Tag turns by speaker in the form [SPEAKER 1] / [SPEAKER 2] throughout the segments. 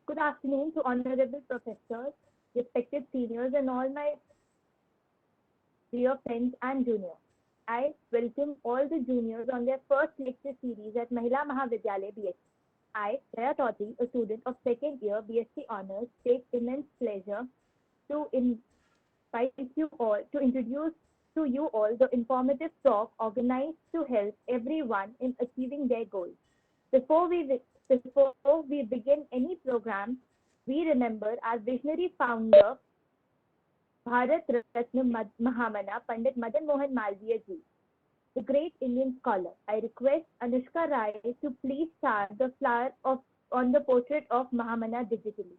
[SPEAKER 1] Good afternoon to honorable professors, respected seniors, and all my dear friends and juniors. I welcome all the juniors on their first lecture series at Mahila Mahavidyalaya BSc. I, Jaya Toti, a student of second year BSc Honours, take immense pleasure to invite you all to introduce to you all the informative talk organized to help everyone in achieving their goals. Before we before we begin any program, we remember our visionary founder, Bharat Ratna Mahamana Pandit Madan Mohan Malviya ji, the great Indian scholar. I request Anushka Rai to please start the flower on the portrait of Mahamana digitally.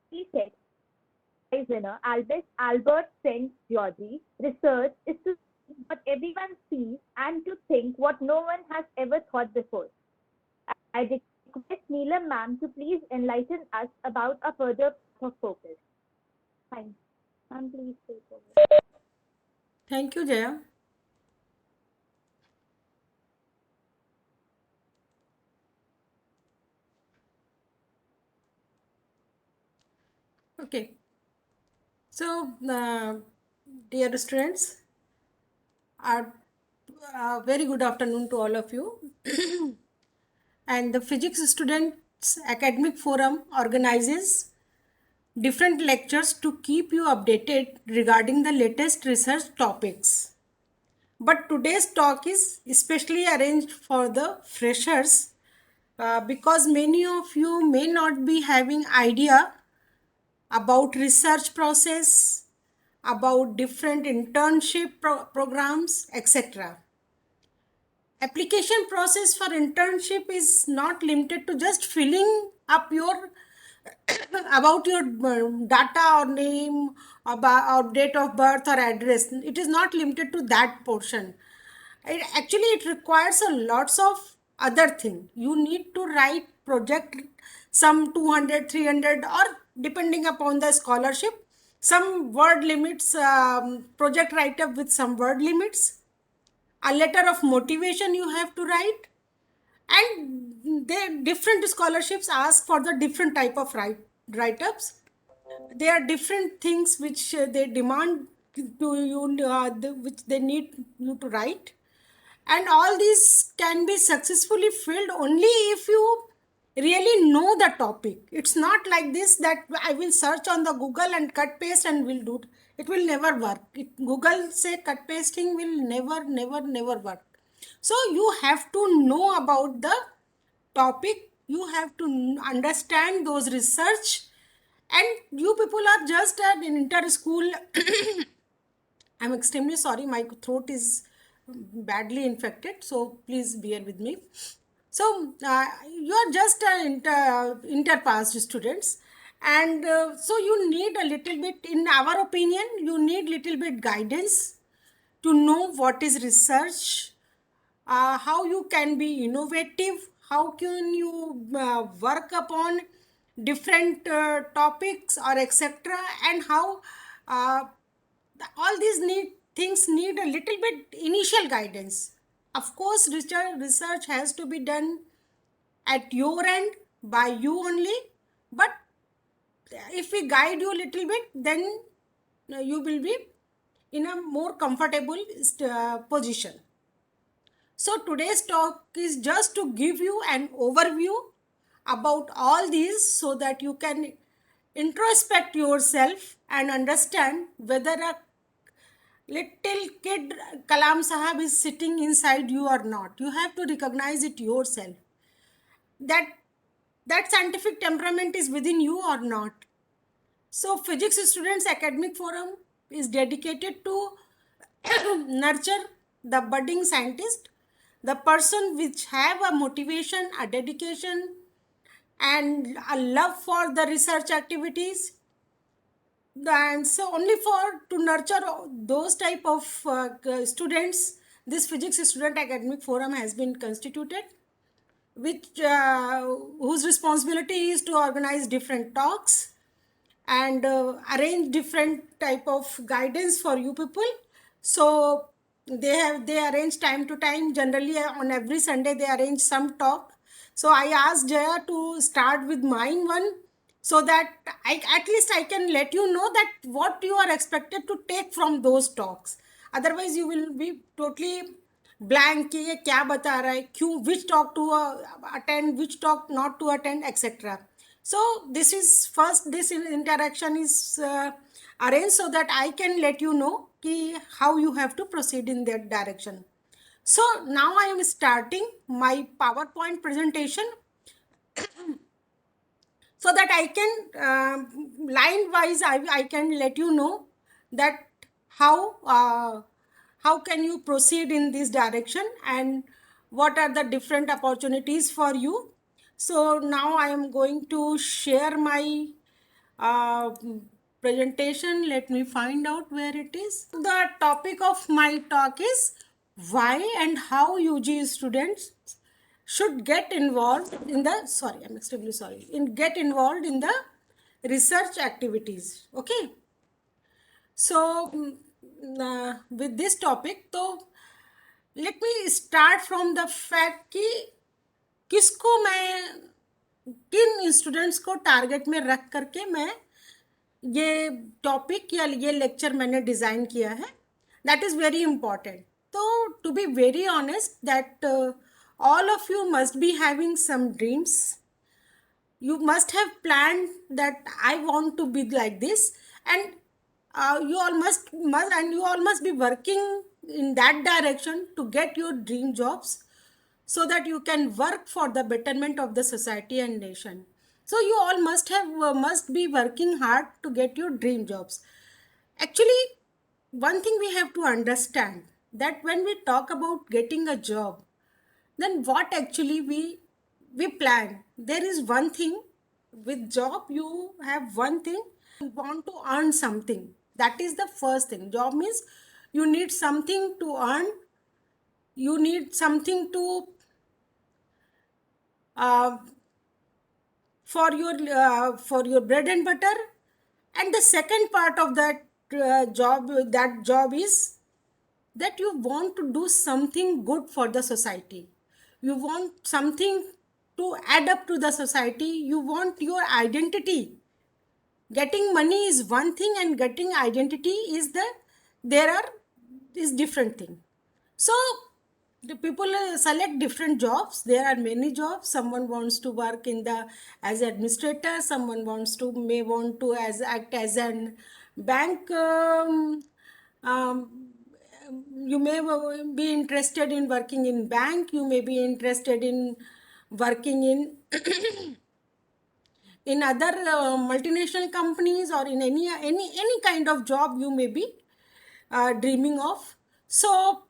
[SPEAKER 1] He said, prize winner Albert St. George, research is to see what everyone sees and to think what no one has ever thought before. I request Neelam ma'am to please enlighten us about a further focus. Thanks. Ma'am, please take over.
[SPEAKER 2] Thank you, Jaya. Okay. So, dear students, very good afternoon to all of you. And the Physics Students Academic Forum organizes different lectures to keep you updated regarding the latest research topics. But today's talk is especially arranged for the freshers because many of you may not be having idea about research process, about different internship programs, etc. Application process for internship is not limited to just filling up your about your data or name or date of birth or address. It is not limited to that portion. It requires a lots of other thing. You need to write project some 200, 300, or depending upon the scholarship, some word limits, project write up with some word limits, a letter of motivation you have to write, and they different scholarships ask for the different type of write-ups. There are different things which they demand to you, which they need you to write, and all these can be successfully filled only if you really know the topic. It's not like this that I will search on the Google and cut paste and will do it. It will never work. Google say cut pasting will never work. So you have to know about the topic. You have to understand those research, and you people are just an inter school. I'm extremely sorry, my throat is badly infected, so please bear with me. So, you are just an inter-passed students, and so you need a little bit, in our opinion, you need little bit guidance to know what is research, how you can be innovative, how can you work upon different topics or etc., and how uh, all these things need a little bit initial guidance. Of course, research has to be done at your end by you only, but if we guide you a little bit, then you will be in a more comfortable position. So today's talk is just to give you an overview about all these so that you can introspect yourself and understand whether a little kid Kalam Sahab is sitting inside you or not. You have to recognize it yourself. That scientific temperament is within you or not. So Physics Students Academic Forum is dedicated to nurture the budding scientist, the person which have a motivation, a dedication, and a love for the research activities. And so only for to nurture those type of students, this Physics Student Academic Forum has been constituted, which whose responsibility is to organize different talks and arrange different type of guidance for you people. So they arrange time to time. Generally on every Sunday they arrange some talk. So I asked Jaya to start with mine one, so that at least I can let you know that what you are expected to take from those talks. Otherwise you will be totally blank कि ये क्या बता रहा है, क्यों, which talk to attend, which talk not to attend, etc. So this is first, this interaction is arranged so that I can let you know how you have to proceed in that direction. So now I am starting my PowerPoint presentation so that I can line wise I can let you know that how can you proceed in this direction and what are the different opportunities for you. So now I am going to share my presentation. Let me find out where it is. The topic of my talk is why and how UG students should get involved in the get involved in the research activities. Okay, so with this topic, so let me start from the fact कि किसको मैं, किन students को target में रख करके मैं ये टॉपिक या ये लेक्चर मैंने डिज़ाइन किया है. That is very important. तो to be very honest that all of you must be having some dreams. You must have planned that I want to be like this, and you all must be working in that direction to get your dream jobs, so that you can work for the betterment of the society and nation. So you all must be working hard to get your dream jobs. Actually, one thing we have to understand, that when we talk about getting a job, then what actually we plan. There is one thing with job, you have one thing, you want to earn something. That is the first thing. Job means you need something to earn, you need something to for your bread and butter. And the second part of that job is that you want to do something good for the society. You want something to add up to the society. You want your identity. Getting money is one thing, and getting identity is different thing. So the people select different jobs. There are many jobs. Someone wants to work as administrator. Someone may want to act as an bank. You may be interested in working in bank. You may be interested in working in other multinational companies, or in any kind of job you may be dreaming of. So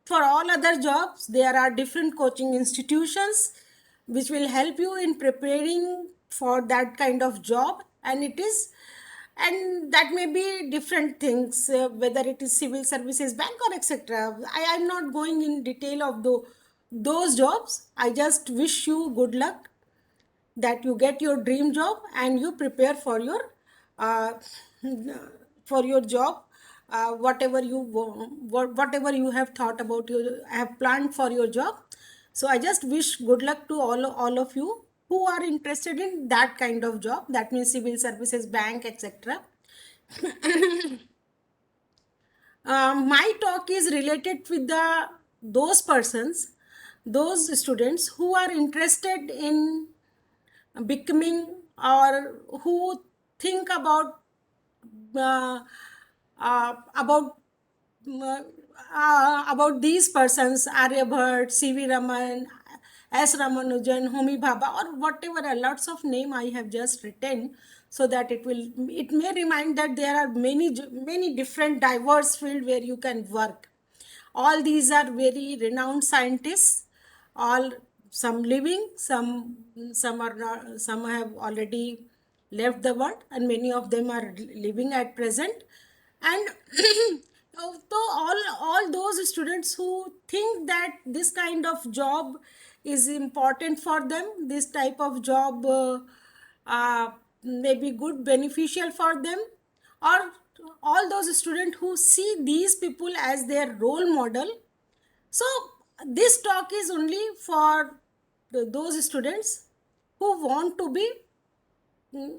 [SPEAKER 2] for all other jobs, there are different coaching institutions which will help you in preparing for that kind of job. And that may be different things, whether it is civil services, bank, or etc. I am not going in detail of those jobs. I just wish you good luck, that you get your dream job and you prepare for your job, whatever you have thought about, you have planned for your job. So I just wish good luck to all of you who are interested in that kind of job. That means civil services, bank, etc. My talk is related with those students who are interested in becoming, or who think uh, uh, about about these persons, Aryabhat, C.V. Raman, S. Ramanujan, Homi Bhabha, or whatever, lots of name I have just written, so that it may remind that there are many different diverse field where you can work. All these are very renowned scientists, all, some living, some are not, some have already left the world, and many of them are living at present. And so all those students who think that this kind of job is important for them, this type of job may be good, beneficial for them, or all those students who see these people as their role model. So this talk is only for those students who want to be who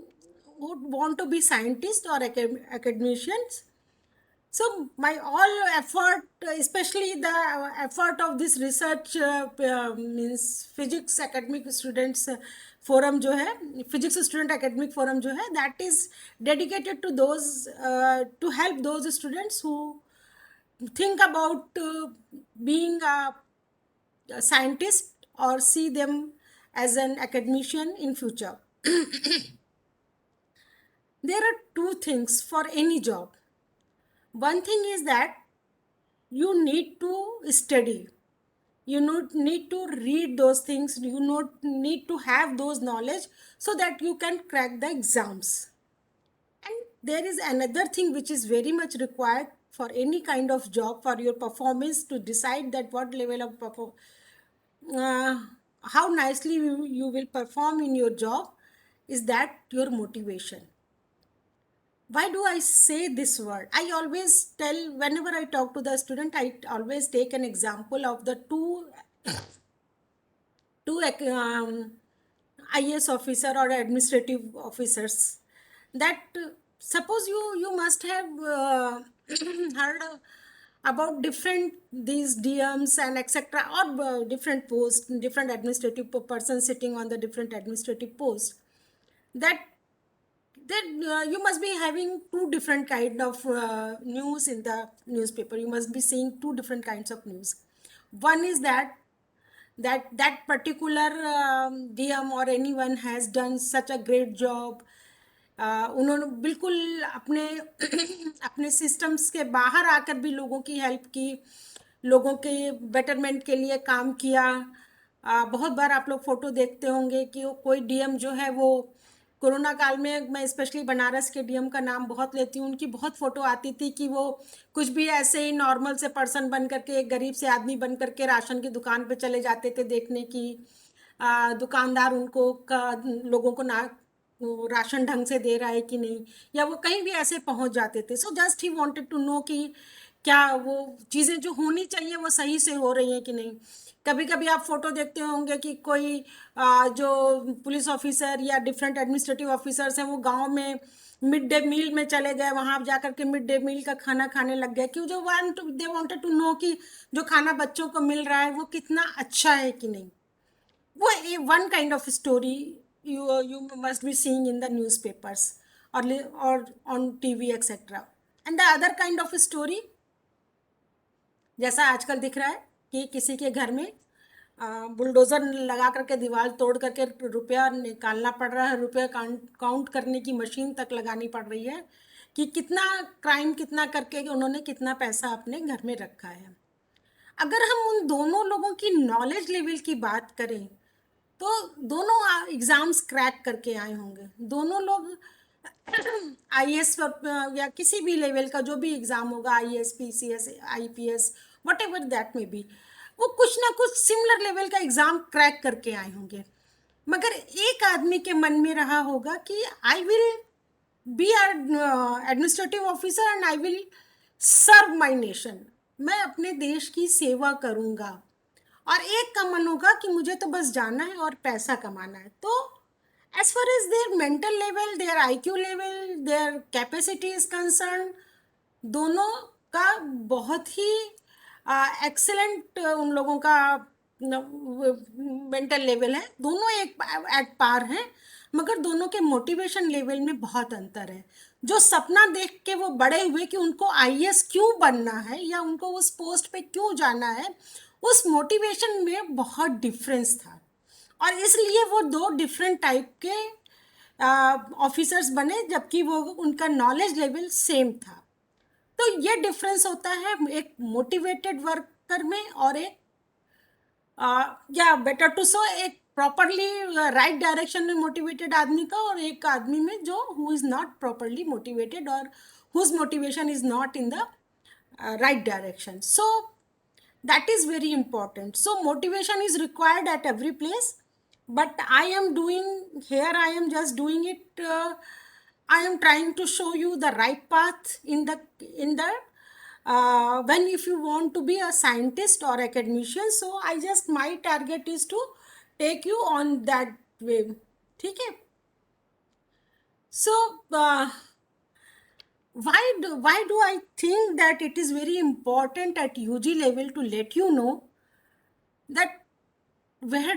[SPEAKER 2] want to be scientists or academicians. So my all effort, especially the effort of this research, means physics academic students forum जो है, physics student academic forum जो है, that is dedicated to those, to help those students who think about being a scientist or see them as an academician in future. There are two things for any job. One thing is that you need to study. You need to read those things. You need to have those knowledge so that you can crack the exams. And there is another thing which is very much required for any kind of job, for your performance, to decide that what level of uh, how nicely you will perform in your job, is that your motivation. Why do I say this word? I always tell, whenever I talk to the student, I always take an example of the two IAS officer or administrative officers. That suppose you must have heard about different these DMs and etc., or different posts, different administrative persons sitting on the different administrative posts. That you must be having two different kind of news in the newspaper. You must be seeing two different kinds of news. One is that particular DM or anyone has done such a great job. उन्होंने बिल्कुल अपने अपने systems के बाहर आकर भी लोगों की हेल्प की, लोगों के बेटरमेंट के लिए काम किया. बहुत बार आप लोग फोटो देखते होंगे कि कोई डीएम जो है वो कोरोना काल में, मैं स्पेशली बनारस के डीएम का नाम बहुत लेती हूँ, उनकी बहुत फोटो आती थी कि वो कुछ भी ऐसे ही नॉर्मल से पर्सन बन करके, एक गरीब से आदमी बन करके राशन की दुकान पे चले जाते थे देखने की दुकानदार उनको लोगों को ना वो राशन ढंग से दे रहा है कि नहीं, या वो कहीं भी ऐसे पहुंच जाते थे. So just he wanted to know कि क्या वो चीज़ें जो होनी चाहिए वो सही से हो रही हैं कि नहीं. कभी कभी आप फोटो देखते होंगे कि कोई जो पुलिस ऑफिसर या डिफरेंट एडमिनिस्ट्रेटिव ऑफिसर्स हैं वो गांव में मिड डे मील में चले गए, वहां जाकर के मिड डे मील का खाना खाने लग गए, क्यों, जो दे वांटेड टू नो कि जो खाना बच्चों को मिल रहा है वो कितना अच्छा है कि नहीं. वो one kind of story you must be seeing in the newspapers or on TV etc. And the other kind of story, जैसा आजकल दिख रहा है कि किसी के घर में बुलडोजर लगा करके दीवार तोड़ करके रुपया निकालना पड़ रहा है, रुपया काउंट करने की मशीन तक लगानी पड़ रही है कि कितना क्राइम कितना करके उन्होंने कितना पैसा अपने घर में रखा है. अगर हम उन दोनों लोगों की नॉलेज लेवल की बात करें तो दोनों एग्जाम्स क्रैक करके आए होंगे. दोनों लोग आईएएस या किसी भी लेवल का जो भी एग्जाम होगा, IAS, PCS, IPS, what ever that में बी, वो कुछ ना कुछ सिमिलर लेवल का एग्जाम क्रैक करके आए होंगे. मगर एक आदमी के मन में रहा होगा कि I will be administrative officer and I will serve my nation. मैं अपने देश की सेवा करूंगा. और एक का मन होगा कि मुझे तो बस जाना है और पैसा कमाना है. तो as far as their mental level, their IQ level, their capacity is concerned, दोनों का बहुत ही एक्सेलेंट उन लोगों का मेंटल लेवल है. दोनों एक एट पार हैं, मगर दोनों के मोटिवेशन लेवल में बहुत अंतर है। जो सपना देख के वो बड़े हुए कि उनको आईएएस क्यों बनना है या उनको उस पोस्ट पे क्यों जाना है, उस मोटिवेशन में बहुत डिफरेंस था, और इसलिए वो दो डिफरेंट टाइप के ऑफिसर्स बने, जबकि वो उनका नॉलेज लेवल सेम था। तो ये डिफरेंस होता है एक मोटिवेटेड वर्कर में और एक या बेटर टू सो एक प्रॉपरली राइट डायरेक्शन में मोटिवेटेड आदमी का, और एक आदमी में जो who is not properly motivated और whose motivation is not in the right direction. So that is very important. So motivation is required at every place, but I am doing here, I am just doing it, I am trying to show you the right path in the when if you want to be a scientist or academician, so I just my target is to take you on that way. ठीक है? So why do I think that it is very important at UG level to let you know that where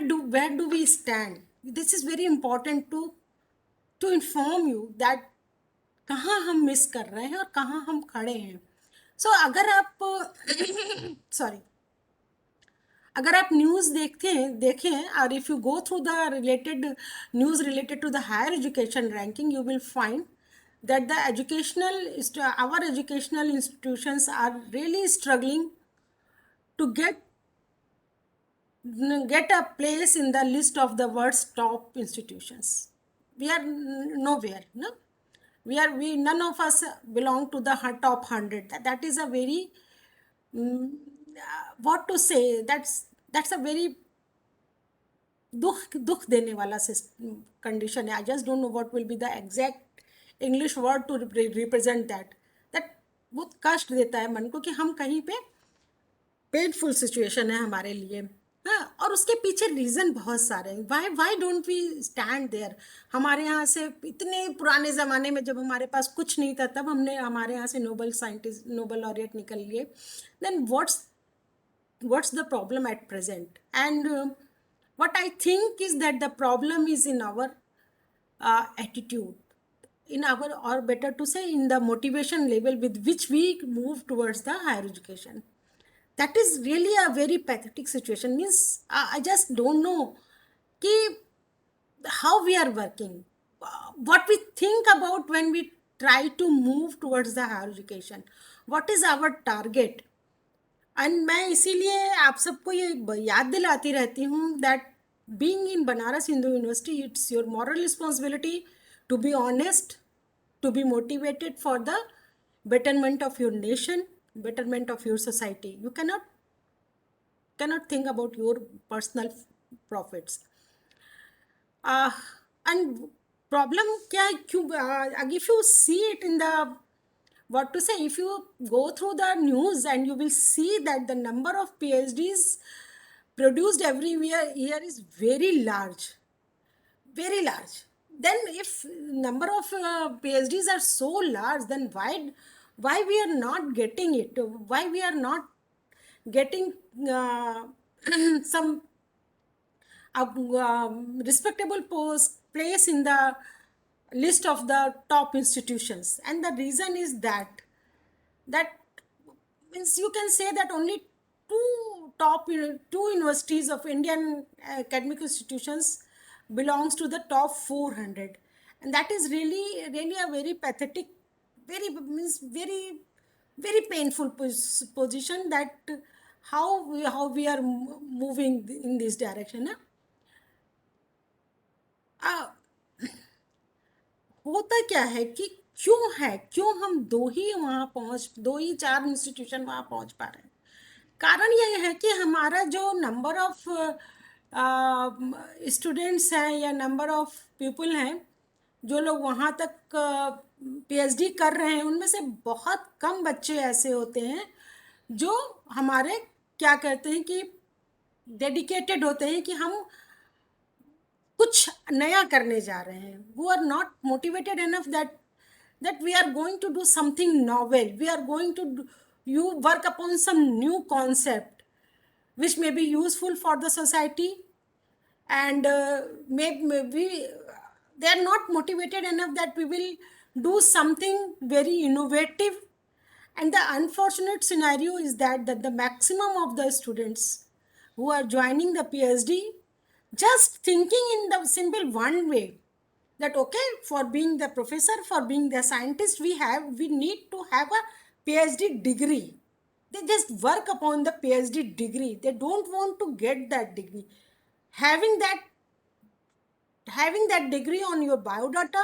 [SPEAKER 2] do we stand? This is very important to inform you that कहाँ हम miss कर रहे हैं और कहाँ हम खड़े हैं। सो अगर आप सॉरी अगर आप न्यूज़ देखें और if you go through the related news related to the higher education ranking, you will find that our educational institutions are really struggling to get a place in the list of the world's top institutions. We are nowhere, no? We none of us belong to the top 100. That is a very what to say, that's a very दुख देने वाला condition है. I just don't know what will be the exact English word to represent that बहुत कष्ट देता है मन को कि हम कहीं पे पेनफुल सिचुएशन है हमारे लिए. हाँ, और उसके पीछे रीज़न बहुत सारे हैं. Why don't we stand there. हमारे यहाँ से इतने पुराने ज़माने में जब हमारे पास कुछ नहीं था, तब हमारे यहाँ से नोबल लॉरियट निकल लिए. Then what's the problem at present? And what I think is that the problem is in our attitude, in our, or better to say, in the motivation level with which we move towards the higher education. That is really a very pathetic situation. Means I just don't know ki how we are working, what we think about when we try to move towards the higher education, what is our target. And मैं इसीलिए आप सबको ये याद दिलाती रहती हूँ that being in Banaras Hindu University, it's your moral responsibility to be honest, to be motivated for the betterment of your nation, betterment of your society. You cannot think about your personal profits. And problem क्या है, क्यों if you see it in the, what to say, if you go through the news and you will see that the number of PhDs produced every year is very large, very large. Then if number of PhDs are so large, then why we are not getting it, why we are not getting some respectable place in the list of the top institutions. And the reason is that means you can say that only two universities of Indian academic institutions belongs to the top 400, and that is really a very pathetic, very painful position, that how we are moving in this direction. होता क्या है कि क्यों हम दो ही चार institution वहाँ पहुँच पा रहे हैं. कारण यह है कि हमारा जो नंबर ऑफ स्टूडेंट्स हैं या नंबर ऑफ पीपल हैं जो लोग वहाँ तक पीएचडी कर रहे हैं, उनमें से बहुत कम बच्चे ऐसे होते हैं जो हमारे क्या कहते हैं कि डेडिकेटेड होते हैं कि हम कुछ नया करने जा रहे हैं. who are not motivated enough that we are going to do something novel, we are going to you work upon some new concept which may be useful for the society, and maybe they are not motivated enough that we will do something very innovative. And the unfortunate scenario is that the maximum of the students who are joining the PhD just thinking in the simple one way, that okay, for being the professor, for being the scientist, we need to have a PhD degree. They just work upon the PhD degree. They don't want to get that degree. Having that degree on your biodata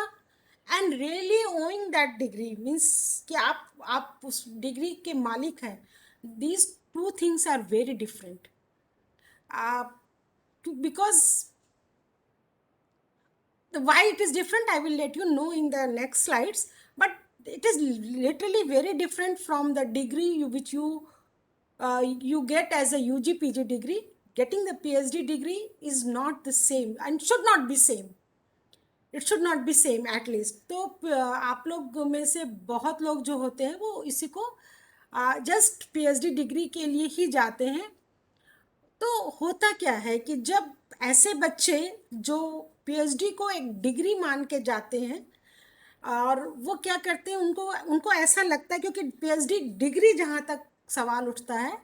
[SPEAKER 2] and really owing that degree means कि आप उस degree के मालिक हैं. These two things are very different. Because why it is different, I will let you know in the next slides. But it is literally very different from the degree which you get as a UG PG degree. Getting the PhD degree is not the same and should not be same. It should not be same at least. तो आप लोग में से बहुत लोग जो होते हैं वो इसी को जस्ट PhD डिग्री के लिए ही जाते हैं. तो होता क्या है कि जब ऐसे बच्चे जो PhD को एक डिग्री मान के जाते हैं और वो क्या करते हैं, उनको ऐसा लगता है, क्योंकि PhD डिग्री जहाँ तक सवाल उठता है,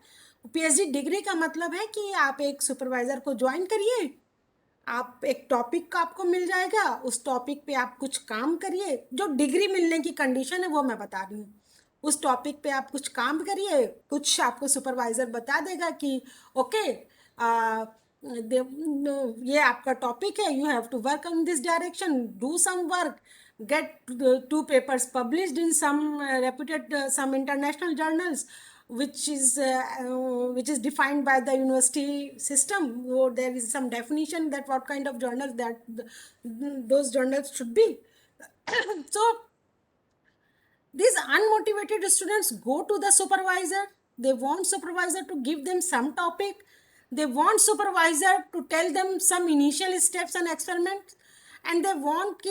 [SPEAKER 2] PhD डिग्री का मतलब है कि आप एक सुपरवाइज़र को ज्वाइन करिए, आप एक टॉपिक का आपको मिल जाएगा, उस टॉपिक पे आप कुछ काम करिए. जो डिग्री मिलने की कंडीशन है वो मैं बता रही हूँ. उस टॉपिक पे आप कुछ काम करिए, कुछ आपको सुपरवाइज़र बता देगा कि ओके ये आपका टॉपिक है, you have to work in this direction, do some work, get 2 papers published in some reputed some international journals, which is defined by the university system. Or there is some definition that what kind of journals that those journals should be. So these unmotivated students go to the supervisor. They want supervisor to give them some topic. They want supervisor to tell them some initial steps and experiments. And they want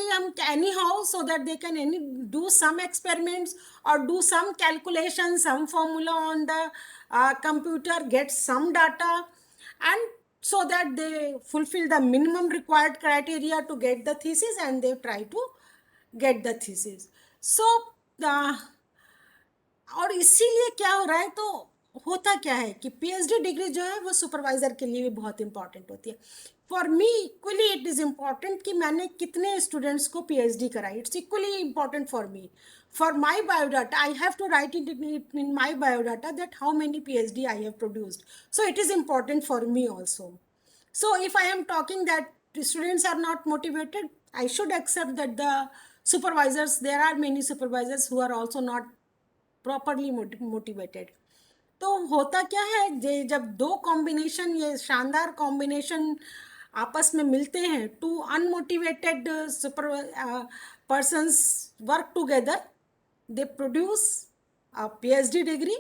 [SPEAKER 2] anyhow so that they can do some experiments or do some calculation, some formula on the computer, get some data, and so that they fulfill the minimum required criteria to get the thesis, and they try to get the thesis. So और इसीलिए क्या हो रहा है, तो होता क्या है कि PhD डिग्री जो है वो सुपरवाइज़र के लिए भी बहुत इंपॉर्टेंट होती है. For me equally it is important कि मैंने कितने स्टूडेंट्स को PhD कराई. It's equally important for me. For my biodata I have to write in my biodata that how many PhD I have produced. So it is important for me also. So if I am talking that the students are not motivated, I should accept that the supervisors, there are many supervisors who are also not properly motivated. तो होता क्या है, जब दो combination, ये शानदार combination आपस में मिलते हैं, two unmotivated persons work together, they produce a PhD degree,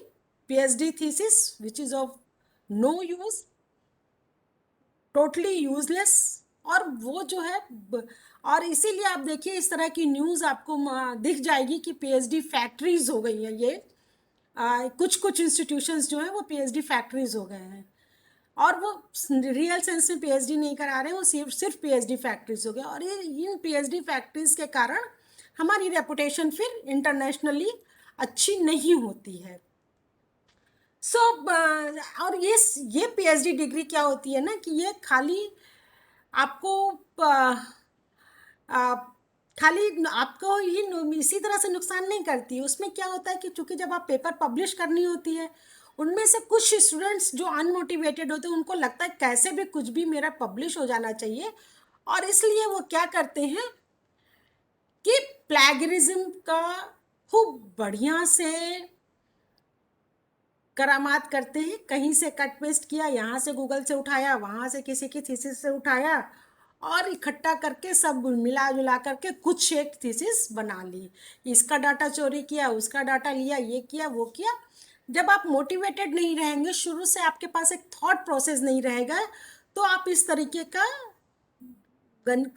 [SPEAKER 2] PhD thesis, which is of no use, totally useless. और वो जो है, और इसीलिए आप देखिए इस तरह की न्यूज़ आपको दिख जाएगी कि PhD फैक्ट्रीज हो गई हैं. ये कुछ इंस्टीट्यूशंस जो हैं वो PhD फैक्ट्रीज हो गए हैं, और वो रियल सेंस में PhD नहीं करा रहे हैं, वो सिर्फ PhD फैक्ट्रीज हो गए. और ये इन PhD फैक्ट्रीज के कारण हमारी रेपुटेशन फिर इंटरनेशनली अच्छी नहीं होती है. सो और ये PhD डिग्री क्या होती है ना, कि ये खाली आपको खाली आपको ही इसी तरह से नुकसान नहीं करती है. उसमें क्या होता है कि चूंकि जब आप पेपर पब्लिश करनी होती है, उनमें से कुछ स्टूडेंट्स जो अनमोटिवेटेड होते हैं, उनको लगता है कैसे भी कुछ भी मेरा पब्लिश हो जाना चाहिए, और इसलिए वो क्या करते हैं कि प्लैगरिज्म का खूब बढ़िया से करामात करते हैं. कहीं से कट पेस्ट किया, यहाँ से गूगल से उठाया, वहाँ से किसी की थीसिस से उठाया, और इकट्ठा करके सब मिला जुला करके कुछ एक थीसिस बना ली. इसका डाटा चोरी किया, उसका डाटा लिया, ये किया, वो किया. जब आप मोटिवेटेड नहीं रहेंगे, शुरू से आपके पास एक थॉट प्रोसेस नहीं रहेगा, तो आप इस तरीके का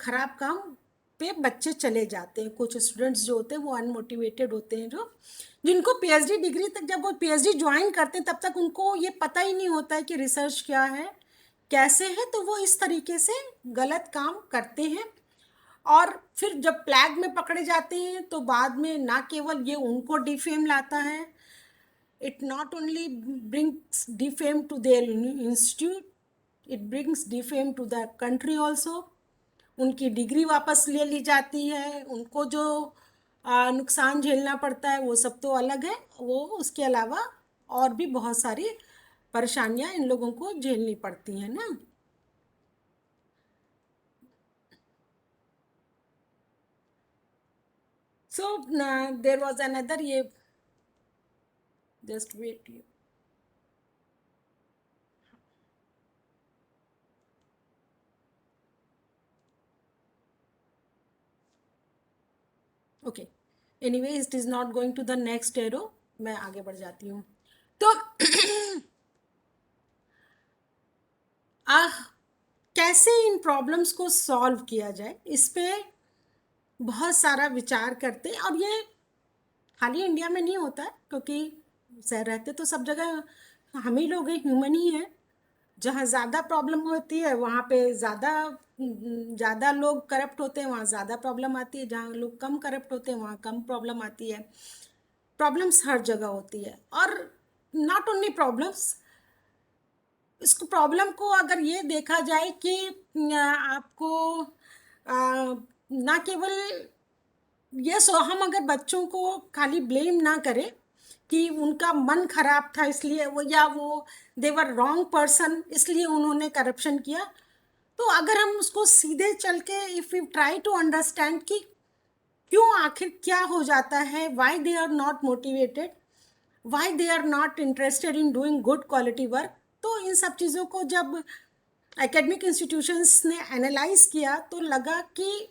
[SPEAKER 2] खराब काम पे बच्चे चले जाते हैं. कुछ स्टूडेंट्स जो होते हैं वो अनमोटिवेटेड होते हैं, जिनको PhD डिग्री तक, जब वो PhD ज्वाइन करते हैं तब तक उनको ये पता ही नहीं होता है कि रिसर्च क्या है, कैसे है. तो वो इस तरीके से गलत काम करते हैं. और फिर जब प्लैग में पकड़े जाते हैं तो बाद में ना केवल ये उनको डिफेम लाता है, it not only brings defame to their institute, it brings defame to the country also. उनकी डिग्री वापस ले ली जाती है, उनको जो नुकसान झेलना पड़ता है वो सब तो अलग है, वो उसके अलावा और भी बहुत सारी परेशानियां इन लोगों को झेलनी पड़ती हैं ना. So there was another, ये just wait here. Okay, anyway it is not going to the next arrow, मैं आगे बढ़ जाती हूँ. तो कैसे इन प्रॉब्लम्स को सॉल्व किया जाए, इस पे बहुत सारा विचार करते हैं. और ये खाली इंडिया में नहीं होता है, क्योंकि सह रहते तो सब जगह हम ही लोग हैं, ह्यूमन ही हैं. जहाँ ज़्यादा प्रॉब्लम होती है वहाँ पे ज़्यादा लोग करप्ट होते हैं, वहाँ ज़्यादा प्रॉब्लम आती है. जहाँ लोग कम करप्ट होते हैं वहाँ कम प्रॉब्लम आती है. प्रॉब्लम्स हर जगह होती है. और नॉट ओनली प्रॉब्लम्स, इसको प्रॉब्लम को अगर ये देखा जाए कि आपको ना केवल ये सो, हम अगर बच्चों को खाली ब्लेम ना करें कि उनका मन खराब था इसलिए वो, या वो देवर रॉन्ग पर्सन इसलिए उन्होंने करप्शन किया, तो अगर हम उसको सीधे चल के if you try to understand कि क्यों आखिर क्या हो जाता है, why they are not motivated, why they are not interested in doing good quality work, तो इन सब चीज़ों को जब एकेडमिक इंस्टीट्यूशंस ने एनालाइज किया तो लगा कि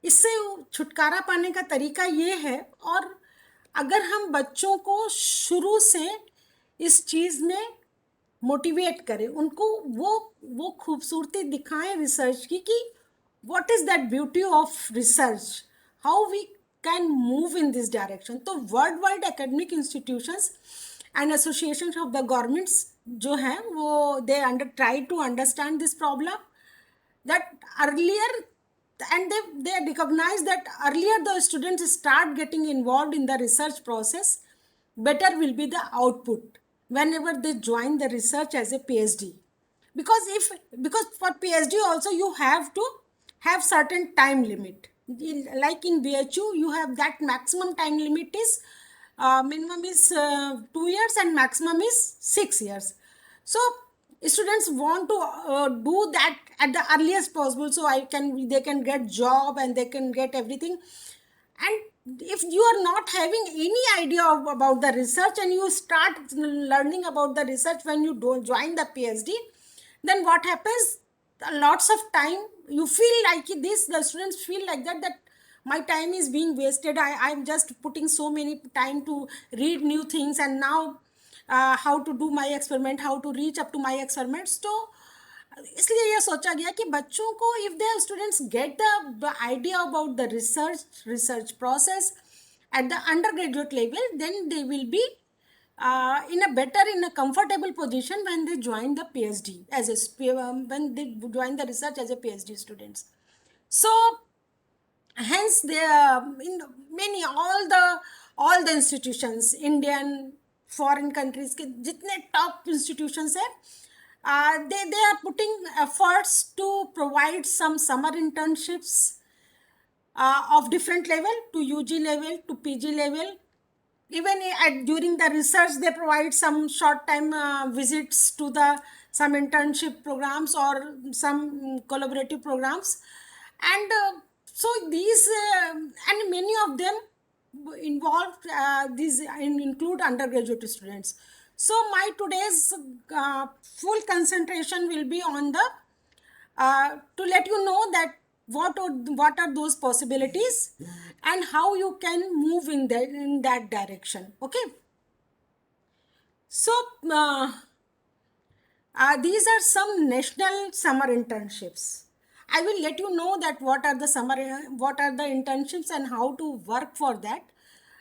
[SPEAKER 2] इससे छुटकारा पाने का तरीका ये है. और अगर हम बच्चों को शुरू से इस चीज़ में मोटिवेट करें, उनको वो खूबसूरती दिखाएं रिसर्च की कि what is that beauty of research, how we can move in this direction. तो worldwide academic institutions and associations of the governments जो हैं वो they try to understand this problem, that earlier, and they recognize that earlier the students start getting involved in the research process, better will be the output whenever they join the research as a PhD. Because for PhD also you have to have certain time limit. Like in BHU, you have that maximum time limit is minimum is 2 years and maximum is 6 years. So students want to do that at the earliest possible, so they can get job and they can get everything. And if you are not having any idea about the research and you start learning about the research when you don't join the PhD, then what happens, lots of time you feel like this, the students feel like that my time is being wasted, I'm just putting so many time to read new things, and now how to do my experiment, how to reach up to my experiments. तो इसलिए ये सोचा गया कि बच्चों को if the students get the idea about the research process at the undergraduate level, then they will be in a comfortable position when they join the PhD as when they join the research as a PhD students. So hence there in many all the institutions, Indian, foreign countries के जितने top institutions है, they are putting efforts to provide some summer internships of different level, to UG level, to PG level. Even during the research they provide some short time visits to the some internship programs or some collaborative programs. And so these and many of them involved these include undergraduate students. So my today's full concentration will be on the to let you know that what are those possibilities and how you can move in that direction. Okay, so these are some national summer internships. I will let you know that what are the internships and how to work for that.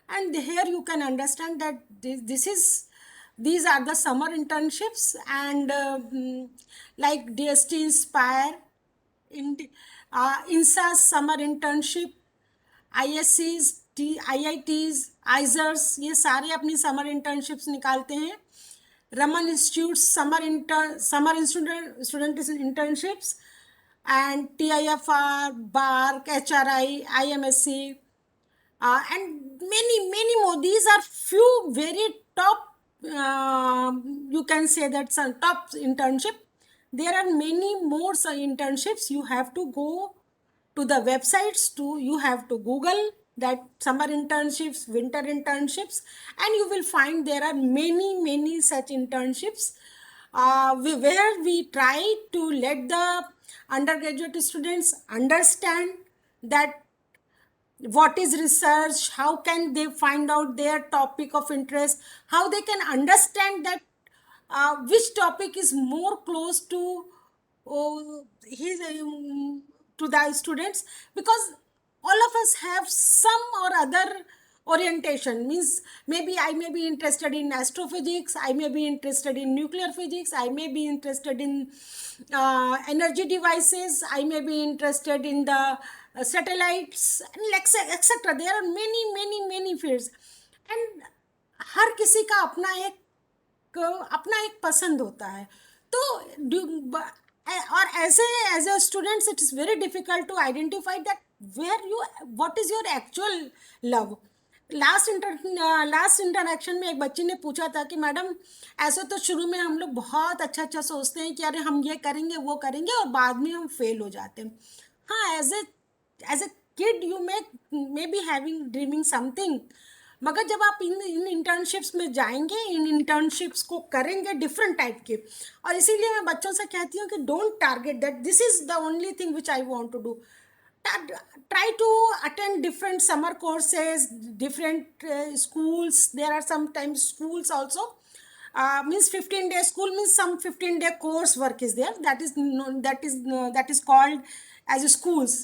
[SPEAKER 2] And here you can understand that these are the summer internships, and like DST Inspire, INSA's summer internship, ISCs, IITs, ISERs, ये सारे अपनी summer internships निकालते हैं. Raman Institute summer student internships, and TIFR, BARC, HRI, IMSC, and many more. These are few very top, you can say that some top internship. There are many more internships. You have to go to the websites, you have to Google that summer internships, winter internships, and you will find there are many such internships, where we try to let the undergraduate students understand that what is research, how can they find out their topic of interest, how they can understand that which topic is more close to his to the students, because all of us have some or other orientation. Means maybe I may be interested in astrophysics, I may be interested in nuclear physics, I may be interested in energy devices, I may be interested in the satellites, and etc. There are many fields, and हर किसी का अपना एक पसंद होता है. तो और ऐसे as a students it is very difficult to identify that where you what is your actual love. Last interaction में एक बच्ची ने पूछा था कि मैडम, ऐसे तो शुरू में हम लोग बहुत अच्छा सोचते हैं कि अरे हम ये करेंगे वो करेंगे, और बाद में हम फेल हो जाते हैं. हाँ, as a kid you may be having dreaming something, मगर जब आप इन इंटर्नशिप्स में जाएंगे, इन इंटर्नशिप्स को करेंगे डिफरेंट टाइप के, और इसीलिए मैं बच्चों से कहती हूँ कि don't target that this is the only thing which I want to do. Try to attend different summer courses, different schools. There are sometimes schools also, means 15-day school, means some 15-day course work is there, that is called as schools.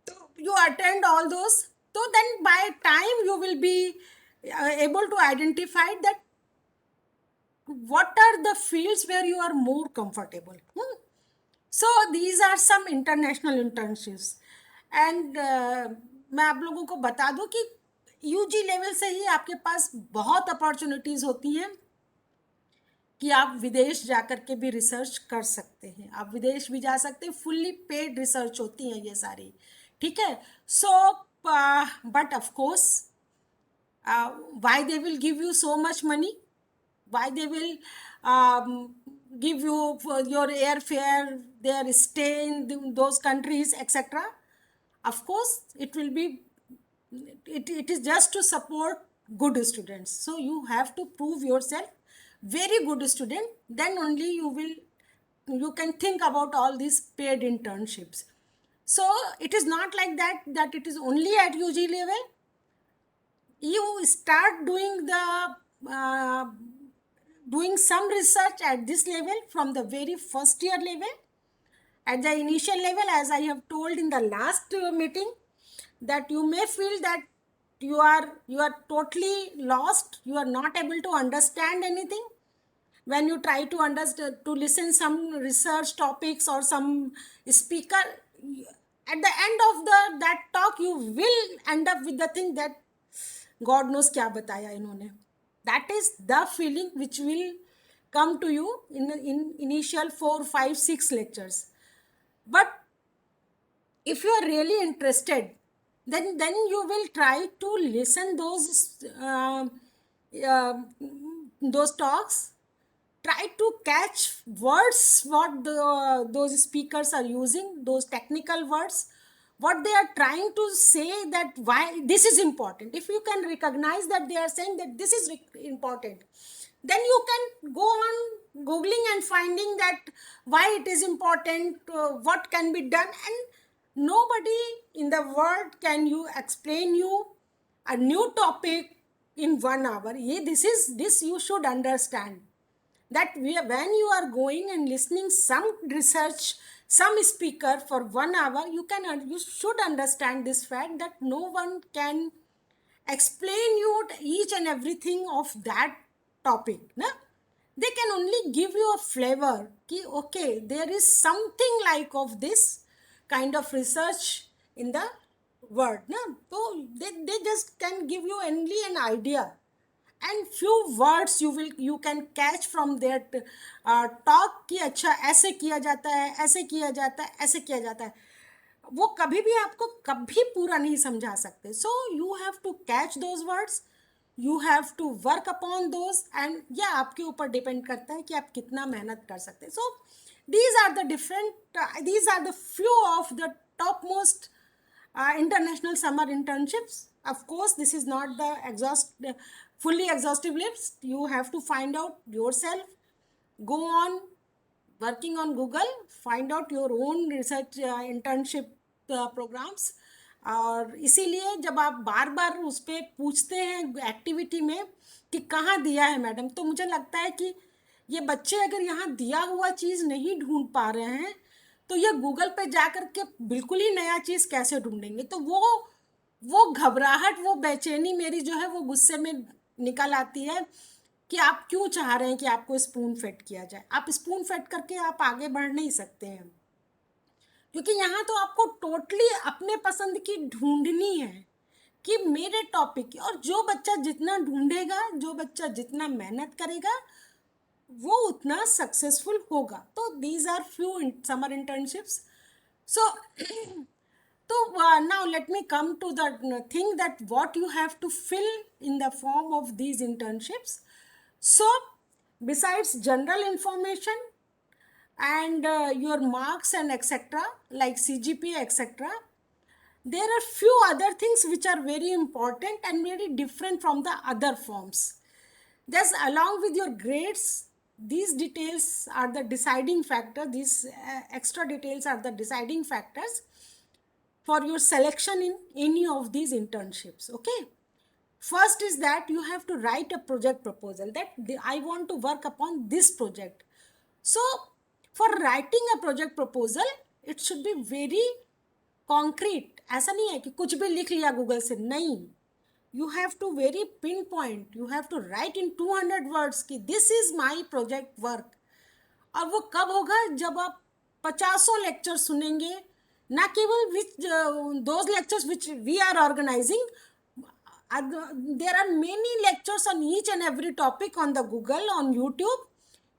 [SPEAKER 2] So you attend all those, so then by time you will be able to identify that what are the fields where you are more comfortable. So these are some international internships. And मैं आप लोगों को बता दूं कि UG level से ही आपके पास बहुत अपॉर्चुनिटीज़ होती हैं कि आप विदेश जाकर के भी रिसर्च कर सकते हैं. आप विदेश भी जा सकते हैं, फुल्ली पेड रिसर्च होती हैं ये सारी, ठीक है. So but of course why they will give you so much money, why they will give you for your airfare, their stay in those countries, etc. Of course it will be, it is just to support good students. So you have to prove yourself very good student, then only you can think about all these paid internships. So it is not like that it is only at UG level. You start doing some research at this level from the very first year level. At the initial level, as I have told in the last meeting, that you may feel that you are totally lost, you are not able to understand anything. When you try to understand, to listen some research topics or some speaker, at the end of that talk you will end up with the thing that God knows क्या बताया इन्होंने. That is the feeling which will come to you in initial 4, 5, 6 lectures. But if you are really interested, then you will try to listen those talks, try to catch words what those speakers are using, those technical words, what they are trying to say, that why this is important. If you can recognize that they are saying that this is important, then you can go on googling and finding that why it is important, what can be done, and nobody in the world can you explain you a new topic in 1 hour. This you should understand, that when you are going and listening some research, some speaker for 1 hour, you should understand this fact that no one can explain you each and everything of that topic. Na? They can only give you a flavor ki okay, there is something like of this, kind of research in the world, na? So they just can give you only an idea, and few words you can catch from their talk कि अच्छा ऐसे किया जाता है, ऐसे किया जाता है, ऐसे किया जाता है. वो कभी भी आपको कभी पूरा नहीं समझा सकते. So you have to catch those words, you have to work upon those, and यह आपके ऊपर डिपेंड करता है कि आप कितना मेहनत कर सकते हैं. सो these are the few of the topmost international summer internships. Of course, this is not the fully exhaustive list. You have to find out yourself. Go on working on Google, find out your own research internship programs. और इसीलिए जब आप बार बार उस पर पूछते हैं activity में कि कहाँ दिया है मैडम, तो मुझे लगता है कि ये बच्चे अगर यहाँ दिया हुआ चीज़ नहीं ढूंढ पा रहे हैं तो ये गूगल पे जा कर के बिल्कुल ही नया चीज़ कैसे ढूंढेंगे. तो वो घबराहट, वो बेचैनी मेरी जो है वो गुस्से में निकल आती है कि आप क्यों चाह रहे हैं कि आपको स्पून फेड किया जाए. आप स्पून फेड करके आप आगे बढ़ नहीं सकते हैं, क्योंकि यहाँ तो आपको टोटली अपने पसंद की ढूंढनी है कि मेरे टॉपिक की. और जो बच्चा जितना ढूंढेगा, जो बच्चा जितना मेहनत करेगा, वो उतना सक्सेसफुल होगा. तो these are few summer internships. So now let me come to the thing that what you have to fill in the form of these internships. So besides general information and your marks and etc., like CGPA etc., there are few other things which are very important and very different from the other forms. Thus, along with your grades, these details are the deciding factor. These extra details are the deciding factors for your selection in any of these internships. Okay, first is that you have to write a project proposal that I want to work upon this project. So for writing a project proposal, it should be very concrete. ऐसा नहीं है कि कुछ भी लिख लिया Google से, नहीं. You have to very pinpoint, you have to write in 200 words कि this is my project work. और वो कब होगा? जब आप 50 लेक्चर सुनेंगे, ना केवल those lectures which we are organizing. There are many lectures on each and every topic on the Google, on YouTube.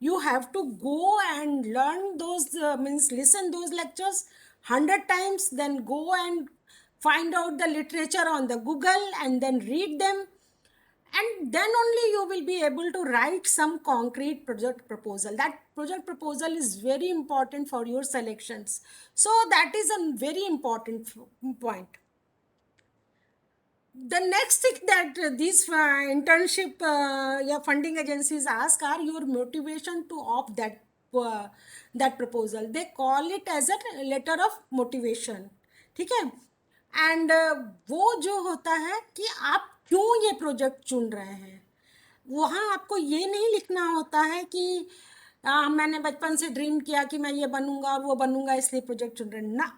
[SPEAKER 2] You have to go and learn those, listen those lectures 100 times, then go and find out the literature on the Google and then read them. And then only you will be able to write some concrete project proposal. That project proposal is very important for your selections. So that is a very important point. The next thing that these internship funding agencies ask are your motivation to opt that proposal. They call it as a letter of motivation. ठीक है. And वो जो होता है कि आप क्यों ये प्रोजेक्ट चुन रहे हैं, वहाँ आपको ये नहीं लिखना होता है कि मैंने बचपन से ड्रीम किया कि मैं ये बनूंगा और वो बनूंगा इसलिए प्रोजेक्ट चुन रहे हैं ना.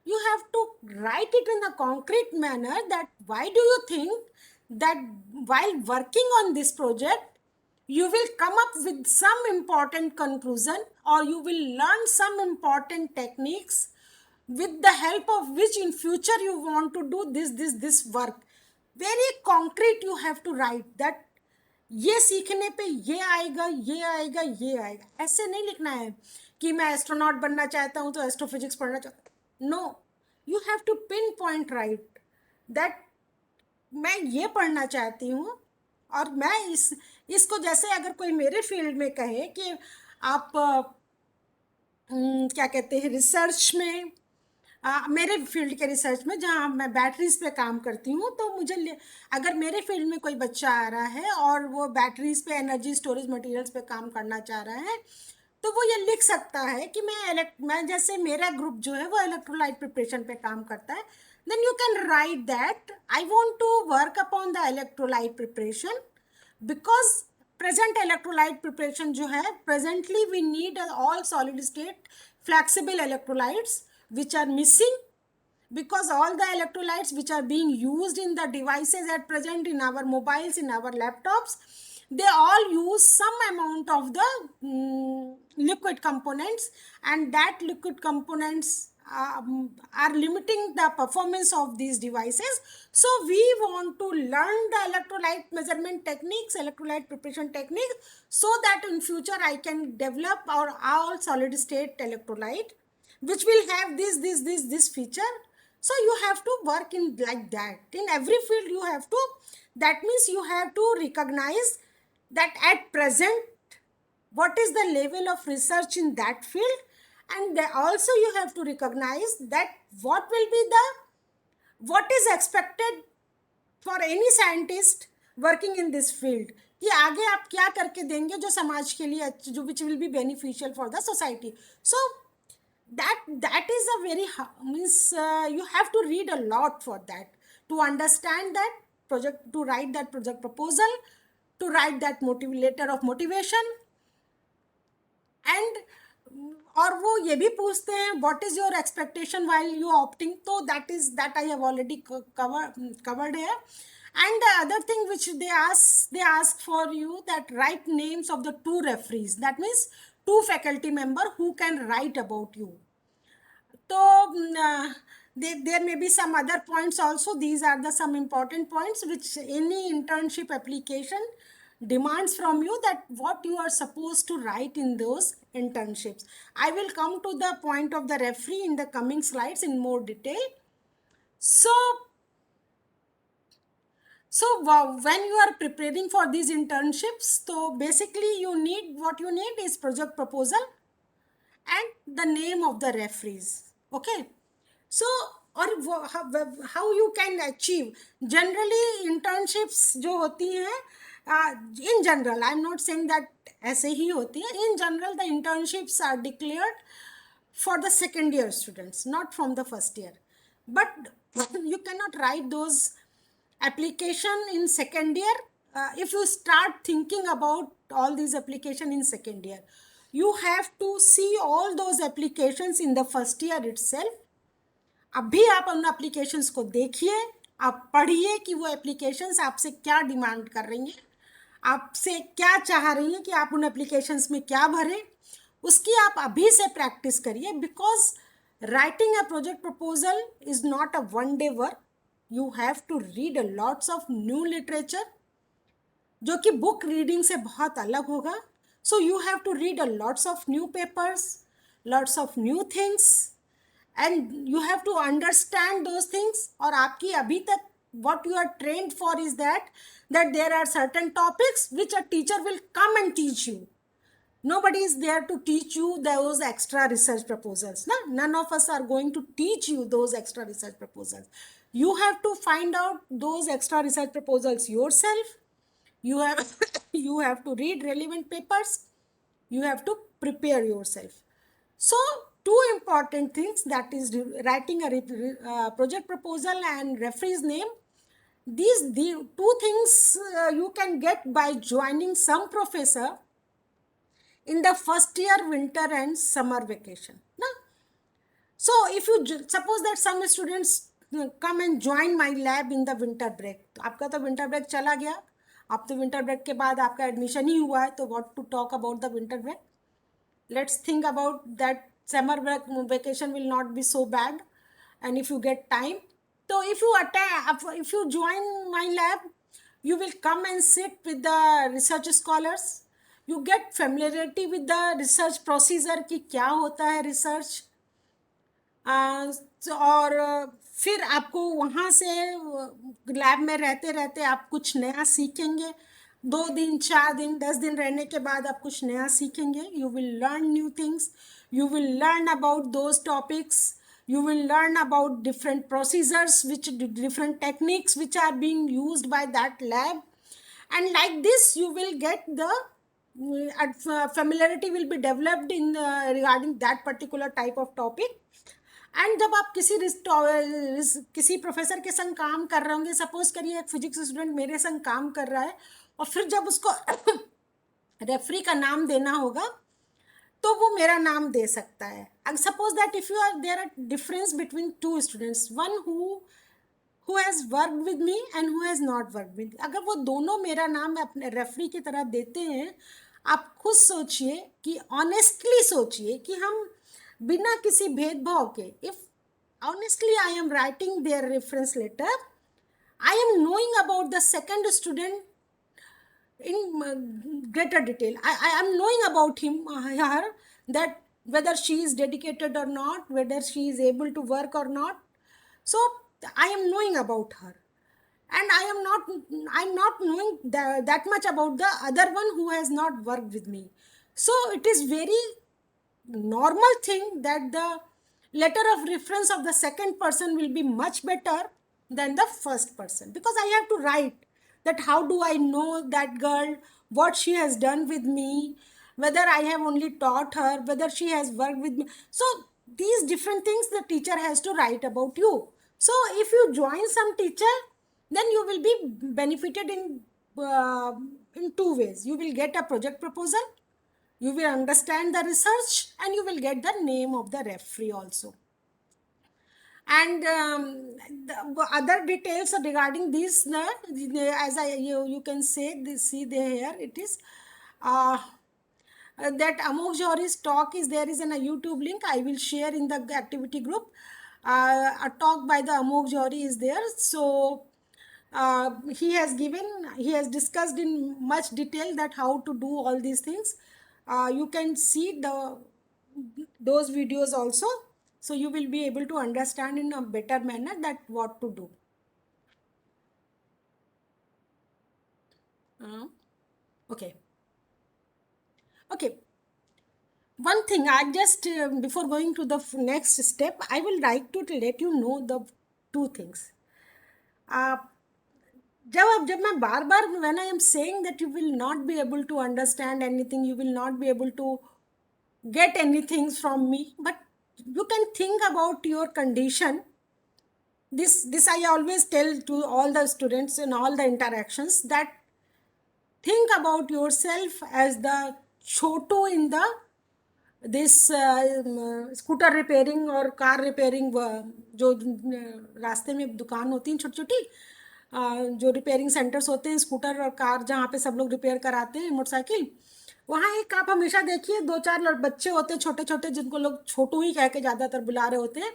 [SPEAKER 2] You have to write it in a concrete manner that why do you think that while working on this project you will come up with some important conclusion, or you will learn some important techniques with the help of which in future you want to do this work. Very concrete you have to write that ये सीखने पे ये आएगा, ये आएगा, ये आएगा. ऐसे नहीं लिखना है कि मैं एस्ट्रोनॉट बनना चाहता हूँ तो एस्ट्रोफिजिक्स पढ़ना चाहता हूँ. No, you have to pinpoint right that मैं ये पढ़ना चाहती हूँ. और मैं इसको जैसे अगर कोई मेरे फील्ड में कहे कि आप क्या कहते हैं रिसर्च में, मेरे फील्ड के रिसर्च में जहाँ मैं बैटरीज पे काम करती हूँ, तो मुझे अगर मेरे फील्ड में कोई बच्चा आ रहा है और वो बैटरीज पे, एनर्जी स्टोरेज मटेरियल्स पे काम करना चाह रहा है, तो वो ये लिख सकता है कि मैं जैसे मेरा ग्रुप जो है वो इलेक्ट्रोलाइट प्रिपरेशन पे काम करता है. Then you can write that I want to work upon the electrolyte preparation because present electrolyte preparation जो है, presently we need all solid state flexible electrolytes which are missing, because all the electrolytes which are being used in the devices at present in our mobiles, in our laptops, they all use some amount of the liquid components, and that liquid components are limiting the performance of these devices. So we want to learn the electrolyte measurement techniques, electrolyte preparation techniques, so that in future I can develop our all solid state electrolyte, which will have this feature. So you have to work in like that. In every field you have to, that means you have to recognize that at present what is the level of research in that field, and also you have to recognize that what is expected for any scientist working in this field, कि आगे आप क्या करके देंगे जो समाज के लिए जो which will be beneficial for the society. So that is a very means you have to read a lot for that, to understand that project, to write that project proposal, to write that letter of motivation. And और वो ये भी पूछते हैं what is your expectation while you opting, तो that I have already covered here. And the other thing which they ask for you, that write names of the 2 referees, that means 2 faculty member who can write about you. So there may be some other points also. These are the some important points which any internship application demands from you, that what you are supposed to write in those internships. I will come to the point of the referee in the coming slides in more detail. So when you are preparing for these internships, so basically what you need is project proposal and the name of the referees. Okay, so और how you can achieve, generally internships जो होती हैं, in general, I'm not saying that ऐसे ही होती है, in general the internships are declared for the second year students, not from the first year. But you cannot write those application in second year. If you start thinking about all these application in second year, you have to see all those applications in the first year itself. अभी आप उन applications को देखिए, आप पढ़िए कि वो applications आपसे क्या डिमांड कर रही हैं, आपसे क्या चाह रही हैं कि आप उन एप्लीकेशंस में क्या भरें, उसकी आप अभी से प्रैक्टिस करिए. Because writing a project proposal is not a one day work. You have to read a lots of new literature, जो कि बुक रीडिंग से बहुत अलग होगा. So you have to read a lots of new papers, lots of new things, and you have to understand those things. और आपकी अभी तक what you are trained for is that there are certain topics which a teacher will come and teach you. Nobody is there to teach you those extra research proposals. None of us are going to teach you those extra research proposals. You have to find out those extra research proposals yourself. You have to read relevant papers. You have to prepare yourself. So 2 important things, that is writing a project proposal and referee's name. The 2 things you can get by joining some professor in the first year winter and summer vacation. So if you suppose that some students come and join my lab in the winter break, तो आपका तो winter break चला गया, आप तो winter break के बाद आपका admission ही हुआ है, तो what to talk about the winter break? Let's think about that. Summer vacation will not be so bad, and if you get time, so if you join my lab, you will come and sit with the research scholars. You get familiarity with the research procedure कि क्या होता है research. और फिर आपको वहाँ से lab में रहते रहते आप कुछ नया सीखेंगे. 2 दिन 4 दिन 10 दिन रहने के बाद आप कुछ नया सीखेंगे. You will learn new things. You will learn about those topics. You will learn about different procedures, different techniques which are being used by that lab. And like this, you will get the familiarity will be developed in regarding that particular type of topic. And जब आप किसी professor के संग काम कर रहे होंगे, suppose करिए एक फिजिक्स स्टूडेंट मेरे संग काम कर रहा है, और फिर जब उसको रेफरी का नाम देना होगा तो वो मेरा नाम दे सकता है. Suppose that if you are there are difference between 2 students, one who has worked with me and who has not worked with me. अगर वो दोनों मेरा नाम अपने रेफरी की तरह देते हैं, आप खुद सोचिए कि ऑनेस्टली सोचिए कि हम बिना किसी भेदभाव के, if honestly I am writing their reference letter, I am knowing about the second student in greater detail. I am knowing about him, her, that whether she is dedicated or not, whether she is able to work or not. So I am knowing about her, and I'm not knowing that much about the other one who has not worked with me. So it is very normal thing that the letter of reference of the second person will be much better than the first person, because I have to write that how do I know that girl, what she has done with me, whether I have only taught her, whether she has worked with me. So these different things the teacher has to write about you. So if you join some teacher, then you will be benefited uh, in two ways. You will get a project proposal, you will understand the research, and you will get the name of the referee also. And the other details regarding this, as you can say, see there here, it is that Amok Johari's talk is there, is in a YouTube link. I will share in the activity group. A talk by the Amok Johari is there. So he has discussed in much detail that how to do all these things. You can see those videos also, so you will be able to understand in a better manner that what to do. Okay. One thing I just before going to the next step, I will like to let you know the two things. जब मैं बार बार, when I am saying that you will not be able to understand anything, you will not be able to get anything from me, but you can think about your condition. This I always tell to all the students in all the interactions, that think about yourself as the Chhotu in the this scooter repairing और car repairing, जो रास्ते में दुकान होती हैं छोटी छोटी, जो रिपेयरिंग सेंटर्स होते हैं स्कूटर और कार, जहाँ पे सब लोग रिपेयर कराते हैं मोटरसाइकिल, वहाँ एक आप हमेशा देखिए दो चार बच्चे होते हैं छोटे छोटे, जिनको लोग छोटू ही कह के ज़्यादातर बुला रहे होते हैं.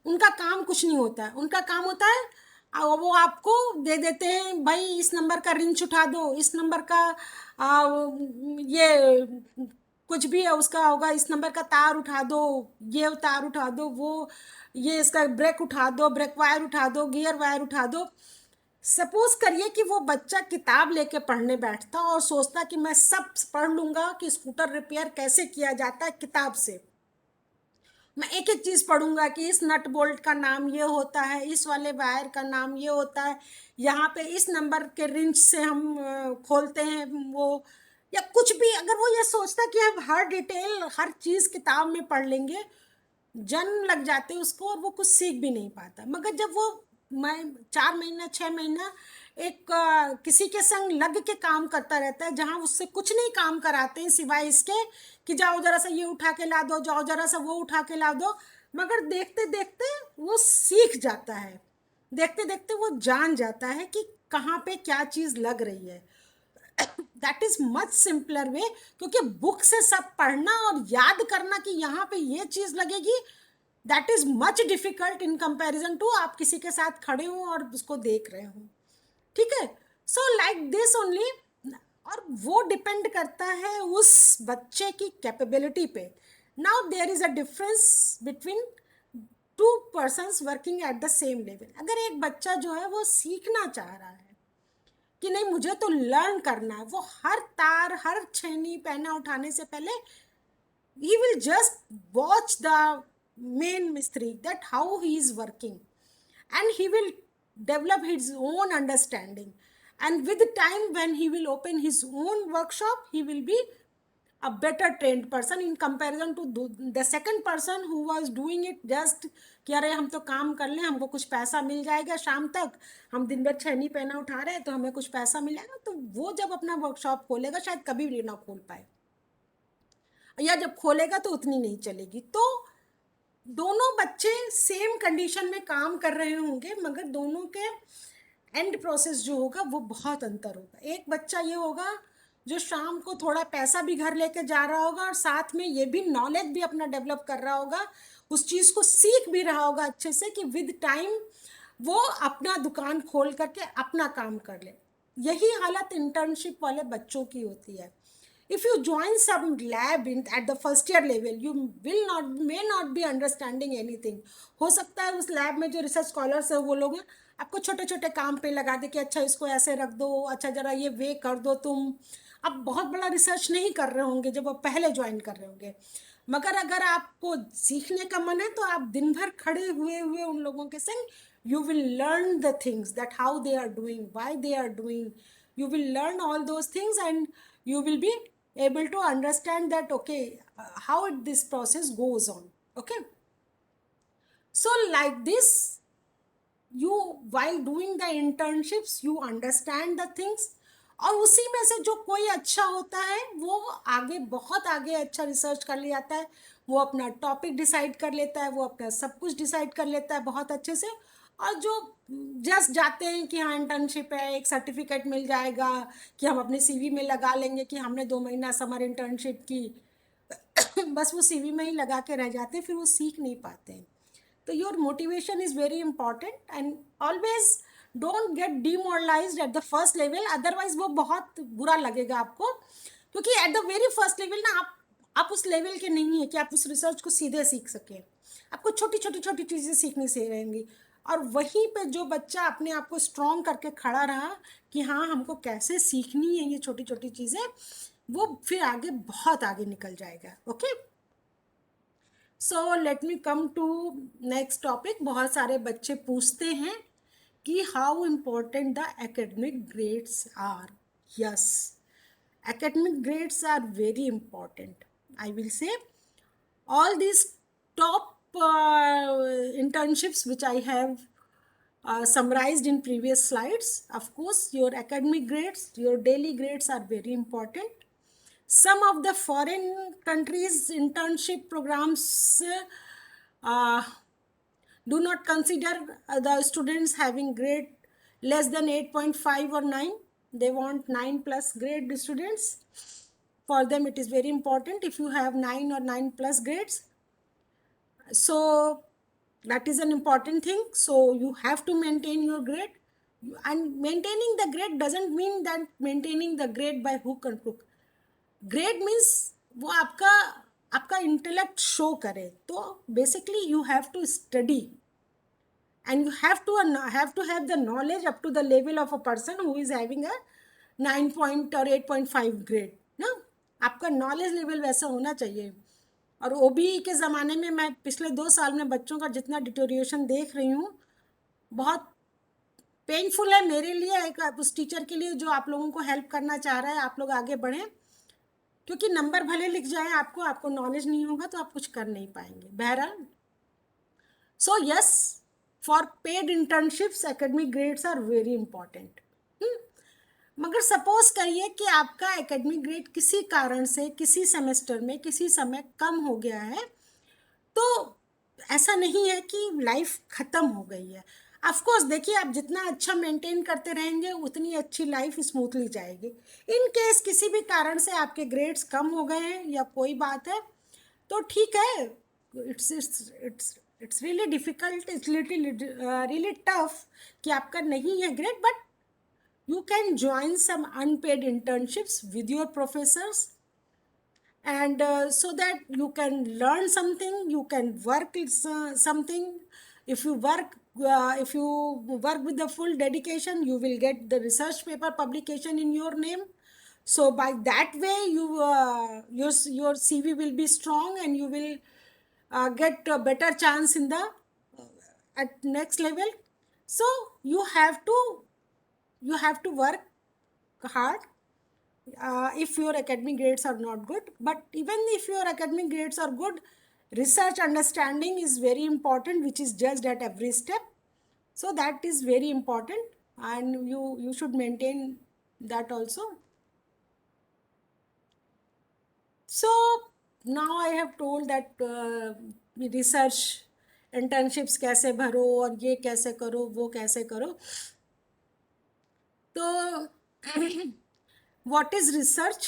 [SPEAKER 2] उनका काम कुछ नहीं होता है. उनका काम होता है वो आपको दे देते हैं, भाई इस नंबर का रिंच उठा दो, इस नंबर का ये कुछ भी है उसका होगा, इस नंबर का तार उठा दो, ये तार उठा दो, वो ये इसका ब्रेक उठा दो, ब्रेक वायर उठा दो, गियर वायर उठा दो. सपोज करिए कि वो बच्चा किताब लेके पढ़ने बैठता और सोचता कि मैं सब पढ़ लूंगा कि स्कूटर रिपेयर कैसे किया जाता है किताब से, मैं एक एक चीज़ पढ़ूंगा कि इस नट बोल्ट का नाम ये होता है, इस वाले वायर का नाम ये होता है, यहाँ पे इस नंबर के रिंच से हम खोलते हैं वो, या कुछ भी. अगर वो ये सोचता कि हम हर डिटेल हर चीज़ किताब में पढ़ लेंगे, जन्म लग जाते उसको और वो कुछ सीख भी नहीं पाता. मगर जब वो 4 महीना 6 महीना एक किसी के संग लग के काम करता रहता है, जहाँ उससे कुछ नहीं काम कराते हैं सिवाय इसके कि जाओ जरा सा ये उठा के ला दो, जाओ जरा सा वो उठा के ला दो, मगर देखते देखते वो सीख जाता है, देखते देखते वो जान जाता है कि कहाँ पे क्या चीज़ लग रही है. That is much simpler way, क्योंकि बुक से सब पढ़ना और याद करना कि यहाँ पे ये चीज़ लगेगी, that is much difficult in comparison to आप किसी के साथ खड़े हो और उसको देख रहे हो. ठीक है. सो लाइक दिस ओनली, और वो डिपेंड करता है उस बच्चे की कैपेबिलिटी पे. Now there is a difference between two persons working at the same level. अगर एक बच्चा जो है वो सीखना चाह रहा है कि नहीं मुझे तो लर्न करना है, वो हर तार हर छेनी पैना उठाने से पहले he will just watch the main mistri, that how he is working, and he will develop his own understanding, and with time when he will open his own workshop, he will be a better trained person in comparison to the second person who was doing it just कि अरे हम तो काम कर लें, हमको कुछ पैसा मिल जाएगा, शाम तक हम दिन भर छेनी पहना उठा रहे हैं तो हमें कुछ पैसा मिलेगा. तो वो जब अपना वर्कशॉप खोलेगा शायद कभी भी ना खोल पाए, या जब खोलेगा तो उतनी नहीं चलेगी. तो दोनों बच्चे सेम कंडीशन में काम कर रहे होंगे, मगर दोनों के एंड प्रोसेस जो होगा वो बहुत अंतर होगा. एक बच्चा ये होगा जो शाम को थोड़ा पैसा भी घर लेके जा रहा होगा और साथ में ये भी नॉलेज भी अपना डेवलप कर रहा होगा, उस चीज को सीख भी रहा होगा अच्छे से कि विद टाइम वो अपना दुकान खोल करके अपना काम कर ले। यही हालत इंटर्नशिप वाले बच्चों की होती है। if you join some lab at the first year level, you will not may not be understanding anything. हो सकता है उस लैब में जो रिसर्च स्कॉलर्स है वो लोग आपको छोटे छोटे काम पे लगा दे कि अच्छा इसको ऐसे रख दो, अच्छा जरा ये वे कर दो तुम। आप बहुत बड़ा रिसर्च नहीं कर रहे होंगे जब आप पहले ज्वाइन कर रहे होंगे, मगर अगर आपको सीखने का मन है तो आप दिन भर खड़े हुए हुए उन लोगों के संग you will learn the things that how they are doing, why they are doing. You will learn all those things and you will be able to understand that okay, how this process goes on. Okay, so like this, you while doing the internships you understand the things, और उसी में से जो कोई अच्छा होता है वो आगे बहुत आगे अच्छा रिसर्च कर ले जाता है, वो अपना टॉपिक डिसाइड कर लेता है, वो अपना सब कुछ डिसाइड कर लेता है बहुत अच्छे से। और जो जस्ट जाते हैं कि हाँ इंटर्नशिप है, एक सर्टिफिकेट मिल जाएगा कि हम अपने सीवी में लगा लेंगे कि हमने 2 महीना समर इंटर्नशिप की, बस वो सीवी में ही लगा के रह जाते हैं, फिर वो सीख नहीं पाते हैं। तो your motivation is very important and always don't get demoralised at the first level, otherwise वो बहुत बुरा लगेगा आपको, क्योंकि at the very first level ना आप उस लेवल के नहीं है कि आप उस रिसर्च को सीधे सीख सकें। आपको छोटी छोटी छोटी चीज़ें सीखनी से रहेंगी, और वहीं पे जो बच्चा अपने आप को स्ट्रॉन्ग करके खड़ा रहा कि हाँ हमको कैसे सीखनी है ये छोटी छोटी चीज़ें, वो फिर आगे बहुत आगे निकल जाएगा। Okay, so let me come to next topic. बहुत सारे बच्चे पूछते हैं कि how important the academic grades are. Yes, academic grades are very important. I will say all these top internships which I have summarized in previous slides. Of course, your academic grades, your daily grades are very important. Some of the foreign countries internship programs uh, do not consider the students having grade less than 8.5 or 9. They want 9 plus grade students. For them it is very important if you have 9 or 9 plus grades. So that is an important thing. So you have to maintain your grade, and maintaining the grade doesn't mean that maintaining the grade by hook and crook. Grade means वो आपका intellect show करे, तो basically you have to study and you have to have the knowledge up to the level of a person who is having a 9 point or 8.5 grade ना। आपका knowledge level वैसा होना चाहिए। और ओबी के ज़माने में मैं पिछले 2 साल में बच्चों का जितना डिटोरिएशन देख रही हूँ, बहुत पेनफुल है मेरे लिए, एक उस टीचर के लिए जो आप लोगों को हेल्प करना चाह रहा है आप लोग आगे बढ़ें, क्योंकि नंबर भले लिख जाए आपको नॉलेज नहीं होगा तो आप कुछ कर नहीं पाएंगे। बहरहाल, so yes, for paid internships academic grades are very important. मगर सपोज करिए कि आपका एकेडमिक ग्रेड किसी कारण से किसी सेमेस्टर में किसी समय कम हो गया है, तो ऐसा नहीं है कि लाइफ ख़त्म हो गई है। ऑफकोर्स देखिए, आप जितना अच्छा मेंटेन करते रहेंगे उतनी अच्छी लाइफ स्मूथली जाएगी। इन केस किसी भी कारण से आपके ग्रेड्स कम हो गए हैं या कोई बात है, तो ठीक है, it's really difficult, it's really tough कि आपका नहीं है grade, but you can join some unpaid internships with your professors, and so that you can learn something, you can work something. If you work with the full dedication, you will get the research paper publication in your name. So by that way your CV will be strong and you will get a better chance in the at next level. So you have to work hard if your academic grades are not good. But even if your academic grades are good, research understanding is very important, which is judged at every step. So that is very important, and you should maintain that also. So now I have told that research internships कैसे भरो और ये कैसे करो वो कैसे करो। तो what is research.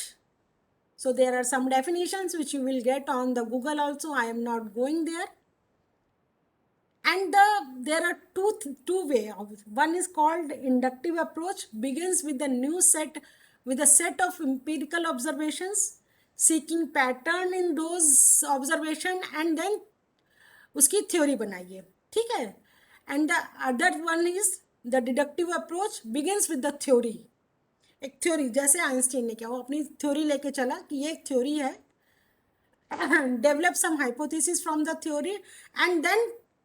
[SPEAKER 2] So there are some definitions which you will get on the Google also. I am not going there. And there are two way of it. One is called inductive approach, begins with a set of empirical observations, seeking pattern in those observation, and then उसकी theory बनाइए, ठीक है. And the other one is the deductive approach, begins with the theory. एक theory, जैसे Einstein ने किया, वो अपनी थ्योरी लेके चला कि ये एक थ्योरी है, develop some hypothesis from the theory and then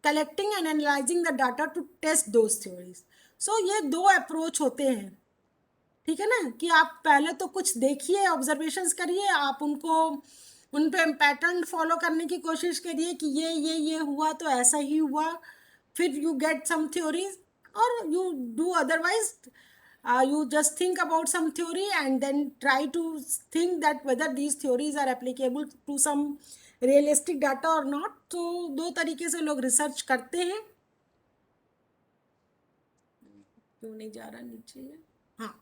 [SPEAKER 2] collecting and analyzing the data to test those theories. So ये दो अप्रोच होते हैं, ठीक है ना, कि आप पहले तो कुछ देखिए, ऑब्जर्वेशंस करिए, आप उन पे पैटर्न फॉलो करने की कोशिश करिए कि ये हुआ तो ऐसा ही हुआ, फिर यू गेट सम थ्योरीज, और you do otherwise you just think about some theory and then try to think that whether these theories are applicable to some realistic data or not. तो दो तरीके से लोग रिसर्च करते हैं. क्यों नहीं जा रहा नीचे? हाँ,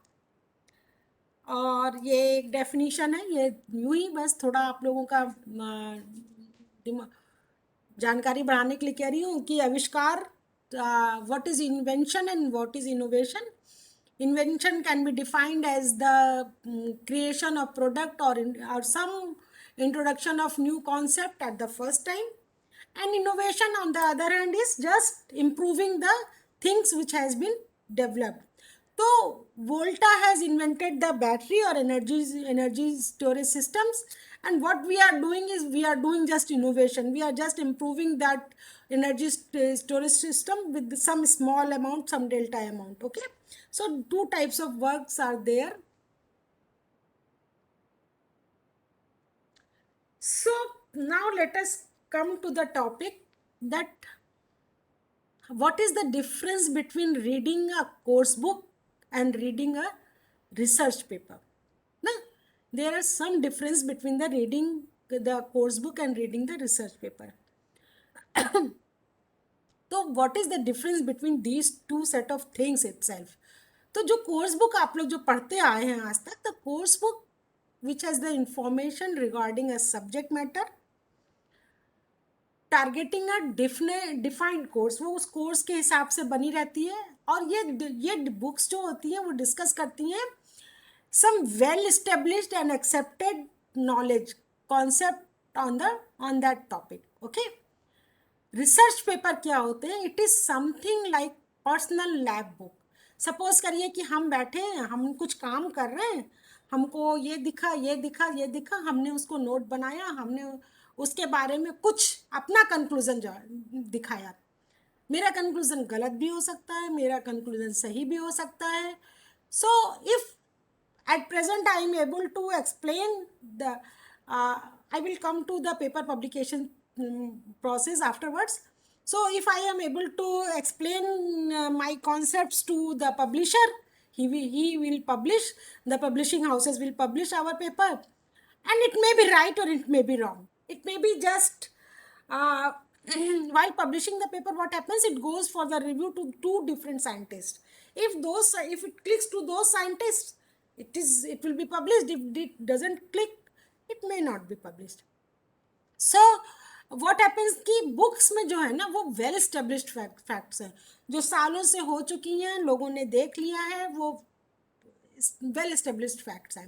[SPEAKER 2] और ये एक डेफिनेशन है, ये यूं ही बस थोड़ा आप लोगों का जानकारी बढ़ाने के लिए कह रही हूँ कि आविष्कार, what is invention and what is innovation. Invention can be defined as the creation of product or some introduction of new concept at the first time, and innovation on the other hand is just improving the things which has been developed. So Volta has invented the battery or energy storage systems, and what we are doing is we are doing just innovation. We are just improving that energy storage system with some small amount, some delta amount. Okay, so two types of works are there. So now let us come to the topic that what is the difference between reading a course book and reading a research paper. Now, there are some difference between the reading the course book and reading the research paper. तो what is the difference between these two set of things itself? तो जो course book आप लोग जो पढ़ते आए हैं आज तक, the course book which has the information regarding a subject matter, targeting a defined course, वो उस कोर्स के हिसाब से बनी रहती है. और ये बुक्स जो होती हैं वो डिस्कस करती हैं some well established and accepted knowledge concept on that topic. Okay, research paper क्या होते हैं? It is something like personal lab book. Suppose करिए कि हम बैठे हैं, हम कुछ काम कर रहे हैं, हमको ये दिखा, हमने उसको नोट बनाया, हमने उसके बारे में कुछ अपना कंक्लूजन दिखाया. मेरा कंक्लूजन गलत भी हो सकता है, मेरा कंक्लूजन सही भी हो सकता है. So if at present I am able to explain the I will come to the paper publication process afterwards. So if I am able to explain my concepts to the publisher, he will publish, the publishing houses will publish our paper, and it may be right or it may be wrong. It may be just while publishing the paper, what happens, it goes for the review to two different scientists. If it clicks to those scientists, it will be published. If it doesn't click, it may not be published. So what happens कि books में जो है ना वो well established facts हैं, जो सालों से हो चुकी हैं, लोगों ने देख लिया है, वो वेल एस्टेब्लिश्ड फैक्ट्स हैं.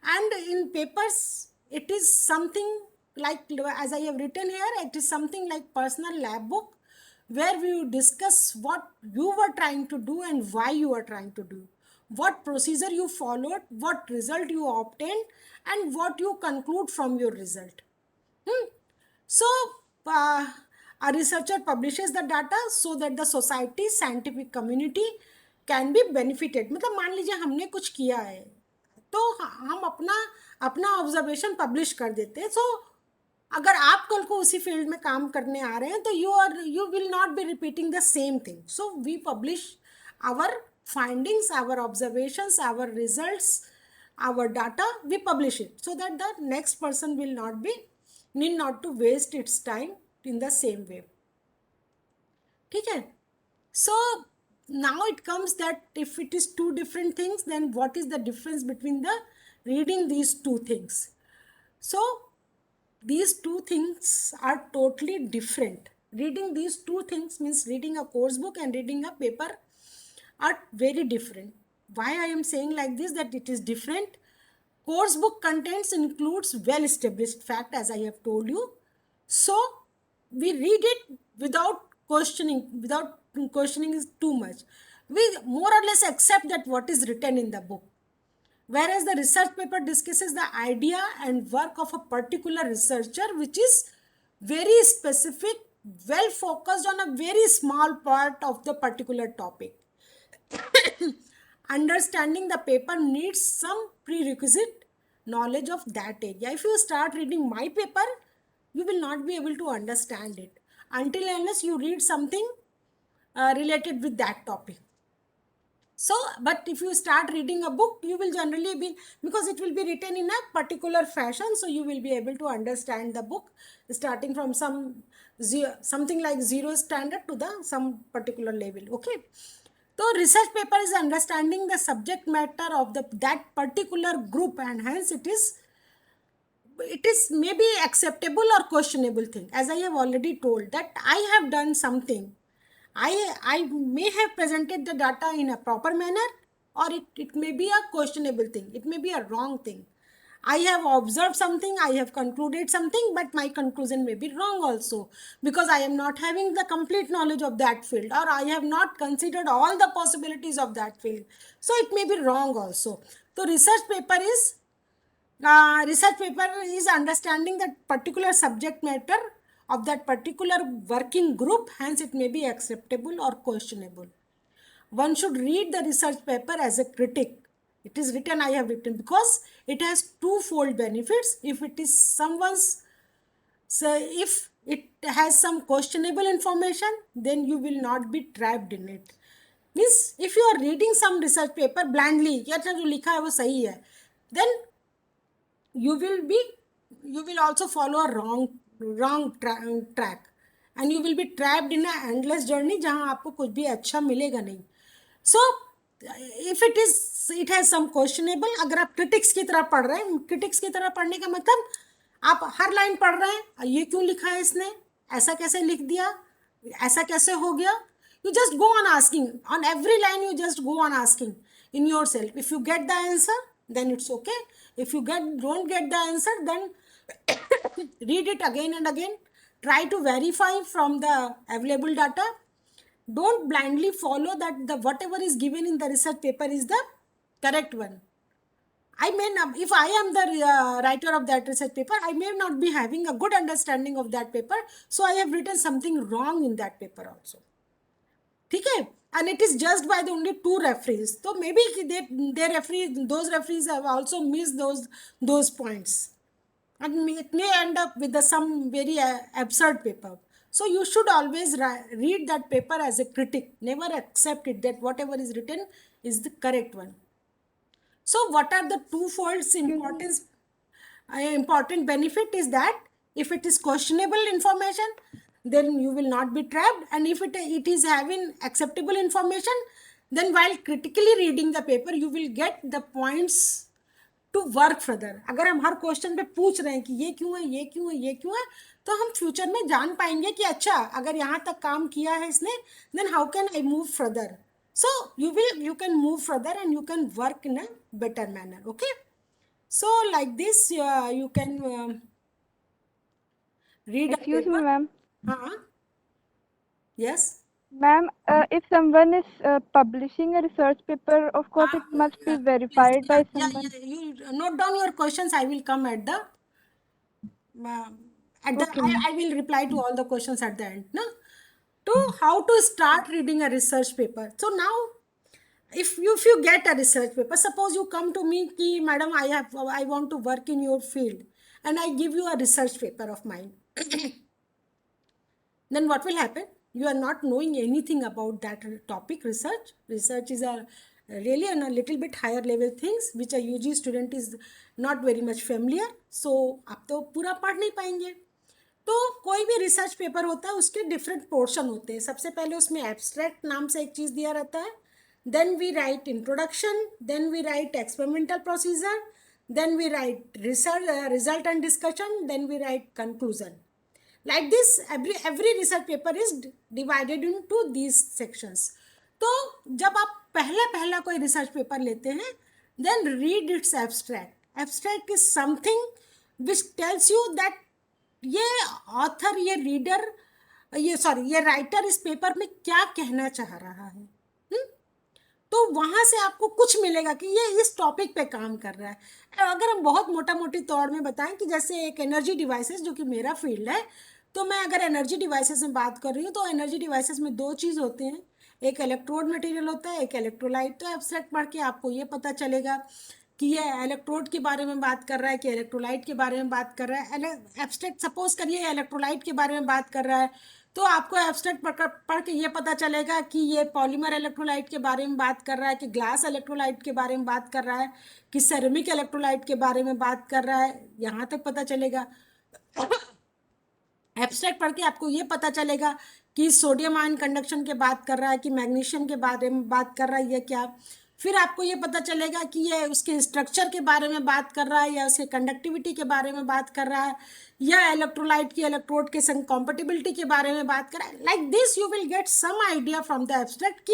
[SPEAKER 2] And in papers it is something like as I have written here, it is something like personal lab book where we discuss what you were trying to do and why you are trying to do, what procedure you followed, what result you obtained, and what you conclude from your result. So a researcher publishes the data so that the society, scientific community can be benefited. मतलब मान लीजिए हमने कुछ किया है तो हम अपना ऑब्जर्वेशन पब्लिश कर देते हैं. सो अगर आप कल को उसी फील्ड में काम करने आ रहे हैं तो you will not be repeating the same thing. So we publish our findings, our observations, our results, our data, we publish it so that the next person will need not to waste its time in the same way. ठीक है. So now it comes that if it is two different things, then what is the difference between the reading these two things? So these two things are totally different. Reading these two things means reading a course book and reading a paper are very different. Why I am saying like this, that it is different? Course book contents includes well established fact, as I have told you. So we read it without questioning is too much. We more or less accept that what is written in the book. Whereas the research paper discusses the idea and work of a particular researcher, which is very specific, well focused on a very small part of the particular topic. Understanding the paper needs some prerequisite knowledge of that area. If you start reading my paper, you will not be able to understand it until unless you read something related with that topic. So, but if you start reading a book, you will generally be, because it will be written in a particular fashion, so you will be able to understand the book starting from something like zero standard to the some particular level. Okay. So research paper is understanding the subject matter of that particular group, and hence it is maybe acceptable or questionable thing. As I have already told that I have done something, I may have presented the data in a proper manner, or it may be a questionable thing, it may be a wrong thing. I have observed something, I have concluded something, but my conclusion may be wrong also, because I am not having the complete knowledge of that field, or I have not considered all the possibilities of that field. So it may be wrong also. So research paper is understanding that particular subject matter of that particular working group, hence it may be acceptable or questionable. One should read the research paper as a critic. It is written, I have written, because it has twofold benefits. If it is someone's, so if it has some questionable information, then you will not be trapped in it. Means if you are reading some research paper blindly, क्या जो लिखा है वो सही है, then you will also follow a wrong track, and you will be trapped in an endless journey जहाँ आपको कुछ भी अच्छा मिलेगा नहीं. So if it has some questionable, अगर आप critics की तरह पढ़ रहे हैं, critics की तरह पढ़ने का मतलब आप हर लाइन पढ़ रहे हैं, ये क्यों लिखा है इसने, ऐसा कैसे लिख दिया, ऐसा कैसे हो गया, you just go on asking on every line, you just go on asking in yourself. If you get the answer, then it's okay. If you don't get the answer, then read it again and again. Try to verify from the available data. Don't blindly follow that the whatever is given in the research paper is the correct one. I may not, if I am the writer of that research paper, I may not be having a good understanding of that paper, so I have written something wrong in that paper also. ठीक है, and it is judged by the only two referees, so maybe those referees have also missed those points, and it may end up with some very absurd paper. So you should always read that paper as a critic. Never accept it that whatever is written is the correct one. So what are the twofolds important benefit is that if it is questionable information, then you will not be trapped, and if it is having acceptable information, then while critically reading the paper you will get the points to work further. अगर हम हर question पे पूछ रहे हैं कि ये क्यों है, ये क्यों है, ये क्यों है, तो हम फ्यूचर में जान पाएंगे कि अच्छा अगर यहाँ तक काम किया है इसने, then how can I move further. So you can move further and you can work in a better manner. Okay, so like this you can read.
[SPEAKER 3] Excuse me, ma'am.
[SPEAKER 2] Yes.
[SPEAKER 3] Ma'am, if someone is publishing a research paper, of course it must be verified by someone.
[SPEAKER 2] You note down your questions. I will come at the I will reply to all the questions at the end. No? To how to start reading a research paper. So now, if you get a research paper, suppose you come to me, ki, madam, I want to work in your field, and I give you a research paper of mine. Then what will happen? You are not knowing anything about that topic research. Research is really on a little bit higher level things which a UG student is not very much familiar. So आप तो पूरा पढ़ नहीं पाएंगे. तो कोई भी research paper होता है उसके डिफरेंट पोर्शन होते हैं. सबसे पहले उसमें एब्स्ट्रैक्ट नाम से एक चीज़ दिया रहता है. Then we write introduction, then we write experimental procedure, then we write result and discussion, then we write conclusion. Like this, every research paper is divided into these sections. तो जब आप पहला कोई रिसर्च पेपर लेते हैं, then read its abstract. Abstract is something which tells you that ये author, ये reader, ये राइटर इस पेपर में क्या कहना चाह रहा है. तो वहाँ से आपको कुछ मिलेगा कि ये इस टॉपिक पे काम कर रहा है. अगर हम बहुत मोटा मोटी तौर में बताएं कि जैसे एक एनर्जी डिवाइसेस, जो कि मेरा फील्ड है, तो मैं अगर एनर्जी डिवाइसेस में बात कर रही हूँ तो एनर्जी डिवाइसेस में दो चीज़ होते हैं. एक इलेक्ट्रोड मटेरियल होता है, एक इलेक्ट्रोलाइट. तो एब्स्ट्रैक्ट पढ़ के आपको ये पता चलेगा कि ये इलेक्ट्रोड के बारे में बात कर रहा है कि इलेक्ट्रोलाइट के बारे में बात कर रहा है. एब्स्ट्रैक्ट सपोज करिए इलेक्ट्रोलाइट के बारे में बात कर रहा है, तो आपको एब्स्ट्रैक्ट पढ़ के ये पता चलेगा कि ये पॉलीमर इलेक्ट्रोलाइट के बारे में बात कर रहा है, कि ग्लास इलेक्ट्रोलाइट के बारे में बात कर रहा है, कि सेरेमिक इलेक्ट्रोलाइट के बारे में बात कर रहा है. यहाँ तक पता चलेगा. एब्स्ट्रैक्ट पढ़ के आपको ये पता चलेगा कि सोडियम आयन कंडक्शन के बात कर रहा है, कि मैग्नीशियम के बारे में बात कर रहा है या क्या. फिर आपको ये पता चलेगा कि ये उसके स्ट्रक्चर के बारे में बात कर रहा है, या उसके कंडक्टिविटी के बारे में बात कर रहा है, या इलेक्ट्रोलाइट की इलेक्ट्रोड के संग कॉम्पेटिबिलिटी के बारे में बात कर रहा है. Like this you will get some idea from the abstract कि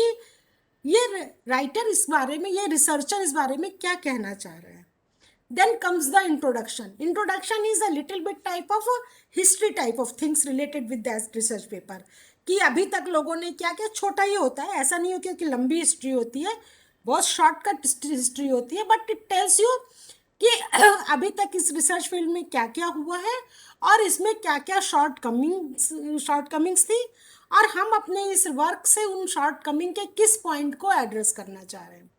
[SPEAKER 2] ये राइटर इस बारे में, ये रिसर्चर इस बारे में क्या कहना चाह रहा है. Then comes the introduction. Introduction is a little bit type of a history type of things related with that research paper. कि अभी तक लोगों ने क्या क्या, छोटा ही होता है, ऐसा नहीं हो कि लंबी हिस्ट्री होती है, बहुत शॉर्टकट हिस्ट्री होती है, बट इट टेल्स यू कि अभी तक इस रिसर्च फील्ड में क्या क्या हुआ है और इसमें क्या क्या शॉर्टकमिंग्स थी, और हम अपने इस वर्क से उन शॉर्टकमिंग के किस पॉइंट को एड्रेस करना चाह रहे हैं.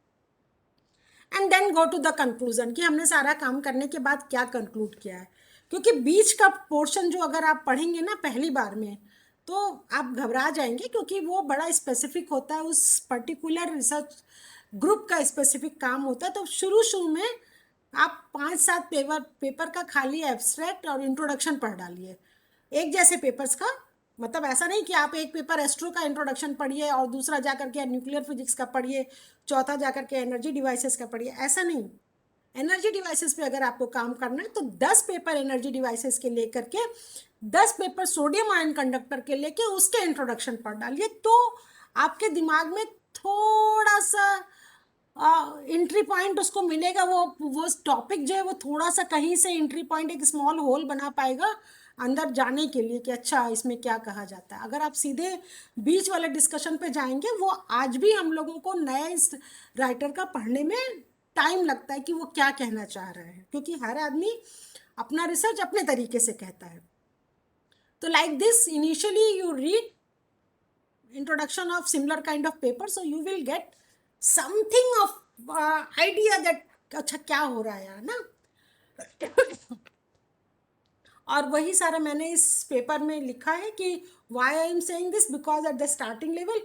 [SPEAKER 2] And then go to the conclusion कि हमने सारा काम करने के बाद क्या कंक्लूड किया है. क्योंकि बीच का पोर्शन जो अगर आप पढ़ेंगे ना पहली बार में, तो आप घबरा जाएंगे, क्योंकि वो बड़ा स्पेसिफिक होता है, उस पर्टिकुलर रिसर्च ग्रुप का स्पेसिफिक काम होता है. तो शुरू में आप 5-7 पेपर का खाली एब्स्ट्रैक्ट और इंट्रोडक्शन पढ़ डालिए. एक जैसे पेपर्स का मतलब ऐसा नहीं कि आप एक पेपर एस्ट्रो का इंट्रोडक्शन पढ़िए और दूसरा जाकर के न्यूक्लियर फिजिक्स का पढ़िए, चौथा जाकर के एनर्जी डिवाइसेस का पढ़िए, ऐसा नहीं. एनर्जी डिवाइसेस पे अगर आपको काम करना है तो 10 पेपर एनर्जी डिवाइसेस के लेकर के 10 पेपर सोडियम आयन कंडक्टर के लेके उसके इंट्रोडक्शन पढ़ डालिए. तो आपके दिमाग में थोड़ा सा एंट्री पॉइंट उसको मिलेगा. वो टॉपिक जो है वो थोड़ा सा कहीं से एंट्री पॉइंट, एक स्मॉल होल बना पाएगा अंदर जाने के लिए कि अच्छा इसमें क्या कहा जाता है. अगर आप सीधे बीच वाले डिस्कशन पे जाएंगे, वो आज भी हम लोगों को नए इस राइटर का पढ़ने में टाइम लगता है कि वो क्या कहना चाह रहे हैं, क्योंकि हर आदमी अपना रिसर्च अपने तरीके से कहता है. तो like this initially you read introduction of similar kind of paper, so you will get something of idea that अच्छा क्या हो रहा है यार ना. और वही सारा मैंने इस पेपर में लिखा है कि why I am saying this, because at the starting level,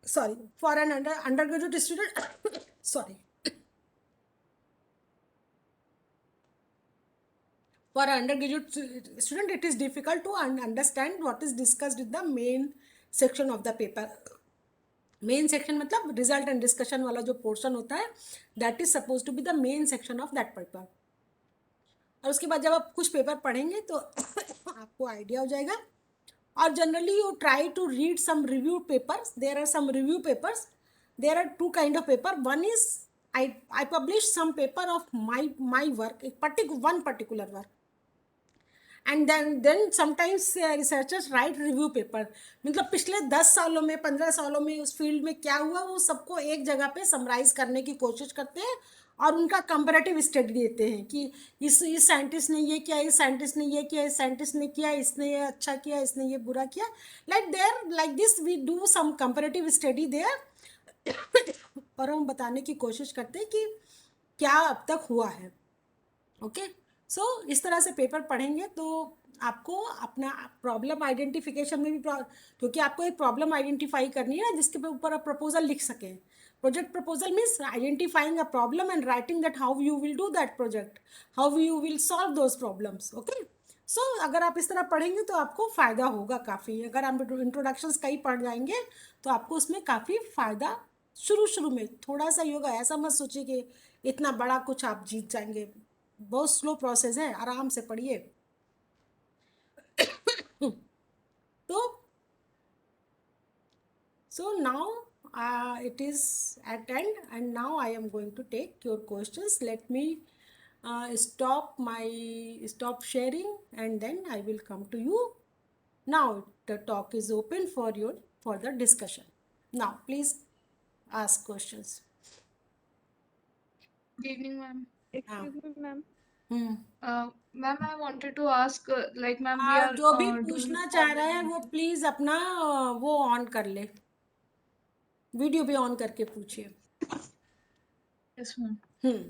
[SPEAKER 2] sorry, for an undergraduate student, sorry, for an undergraduate student it is difficult to understand what is discussed in the main section of the paper. Main section मतलब result and discussion वाला जो portion होता है, that is suppose to be the main section of that paper. और उसके बाद जब आप कुछ पेपर पढ़ेंगे तो आपको आइडिया हो जाएगा. और generally you try to read some review papers. There are some review papers. There are 2 kind of paper. One is I publish some paper of my work, one particular work. And then sometimes researchers write review paper. मतलब पिछले 10 सालों में, 15 सालों में उस field में क्या हुआ वो सबको एक जगह पे समराइज करने की कोशिश करते हैं और उनका कंपैरेटिव स्टडी देते हैं कि इस साइंटिस्ट ने ये किया, इस साइंटिस्ट ने ये किया, इस साइंटिस्ट ने किया, इसने ये अच्छा किया, इसने ये बुरा किया. Like this we do some comparative study there. और हम बताने की कोशिश करते हैं कि क्या अब तक हुआ है. ओके, सो इस तरह से पेपर पढ़ेंगे तो आपको अपना प्रॉब्लम आइडेंटिफिकेशन में भी, क्योंकि आपको एक प्रॉब्लम आइडेंटिफाई करनी है ना जिसके ऊपर आप प्रपोजल लिख सकें. Project proposal means identifying a problem and writing that how you will do that project, how you will solve those problems. Okay, so अगर आप इस तरह पढ़ेंगे तो आपको फ़ायदा होगा काफ़ी। अगर आप इंट्रोडक्शंस कहीं पढ़ जाएंगे तो आपको उसमें काफ़ी फ़ायदा शुरू शुरू में थोड़ा सा ही होगा। ऐसा मत सोचिए कि इतना बड़ा कुछ आप जीत जाएंगे, बहुत स्लो प्रोसेस है, आराम से पढ़िए। तो so now it is at end, and now I am going to take your questions. Let me stop sharing, and then I will come to you. Now the talk is open for your further discussion. Now please ask questions.
[SPEAKER 4] Good evening, ma'am.
[SPEAKER 2] हाँ।
[SPEAKER 3] Excuse me, ma'am.
[SPEAKER 4] Ma'am, I wanted to ask, like, ma'am, we are
[SPEAKER 2] जो भी
[SPEAKER 4] doing
[SPEAKER 2] पूछना चाह रहा है
[SPEAKER 4] online.
[SPEAKER 2] वो please अपना वो ऑन कर ले, वीडियो भी ऑन करके पूछिए।
[SPEAKER 4] Yes, ma'am.
[SPEAKER 2] हम्म।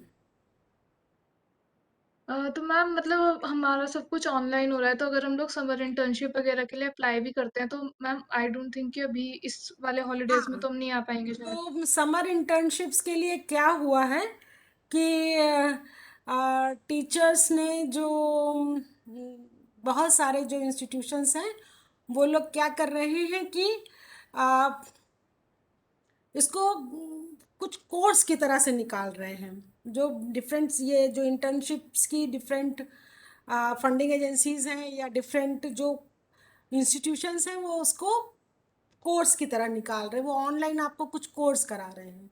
[SPEAKER 4] तो मैम मतलब हमारा सब कुछ ऑनलाइन हो रहा है, तो अगर हम लोग समर इंटर्नशिप वगैरह के लिए अप्लाई भी करते हैं तो मैम आई डोंट थिंक कि अभी इस वाले हॉलीडेज में
[SPEAKER 2] हाँ,
[SPEAKER 4] तो हम नहीं आ पाएंगे शायद।
[SPEAKER 2] तो समर इंटर्नशिप्स के लिए क्या हुआ है कि टीचर्स ने जो बहुत सारे जो इंस्टीट्यूशंस हैं वो लोग क्या कर रहे हैं कि अ, इसको कुछ कोर्स की तरह से निकाल रहे हैं। जो डिफरेंट ये जो इंटर्नशिप्स की डिफरेंट फंडिंग एजेंसीज हैं या डिफरेंट जो इंस्टीट्यूशंस हैं वो उसको कोर्स की तरह निकाल रहे हैं। वो ऑनलाइन आपको कुछ कोर्स करा रहे हैं,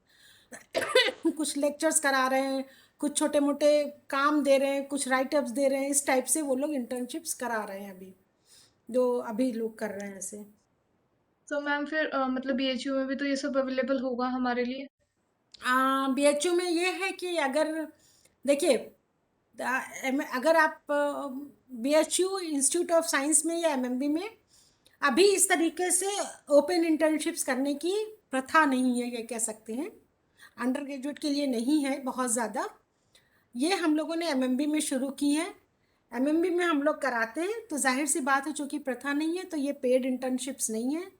[SPEAKER 2] कुछ लेक्चर्स करा रहे हैं, कुछ छोटे मोटे काम दे रहे हैं, कुछ राइटअप्स दे रहे हैं। इस टाइप से वो लोग इंटर्नशिप्स करा रहे हैं अभी, जो अभी लोग कर रहे हैं ऐसे।
[SPEAKER 4] तो मैम फिर मतलब बीएचयू में भी तो ये सब अवेलेबल होगा हमारे लिए।
[SPEAKER 2] बीएचयू में ये है कि अगर देखिए अगर आप बीएचयू इंस्टीट्यूट ऑफ साइंस में या एमएमबी में अभी इस तरीके से ओपन इंटर्नशिप्स करने की प्रथा नहीं है, ये कह सकते हैं। अंडर ग्रेजुएट के लिए नहीं है बहुत ज़्यादा। ये हम लोगों ने एमएमबी में शुरू की है। एमएमबी में हम लोग कराते हैं, तो जाहिर सी बात है चूँकि प्रथा नहीं है तो ये पेड इंटर्नशिप्स नहीं है।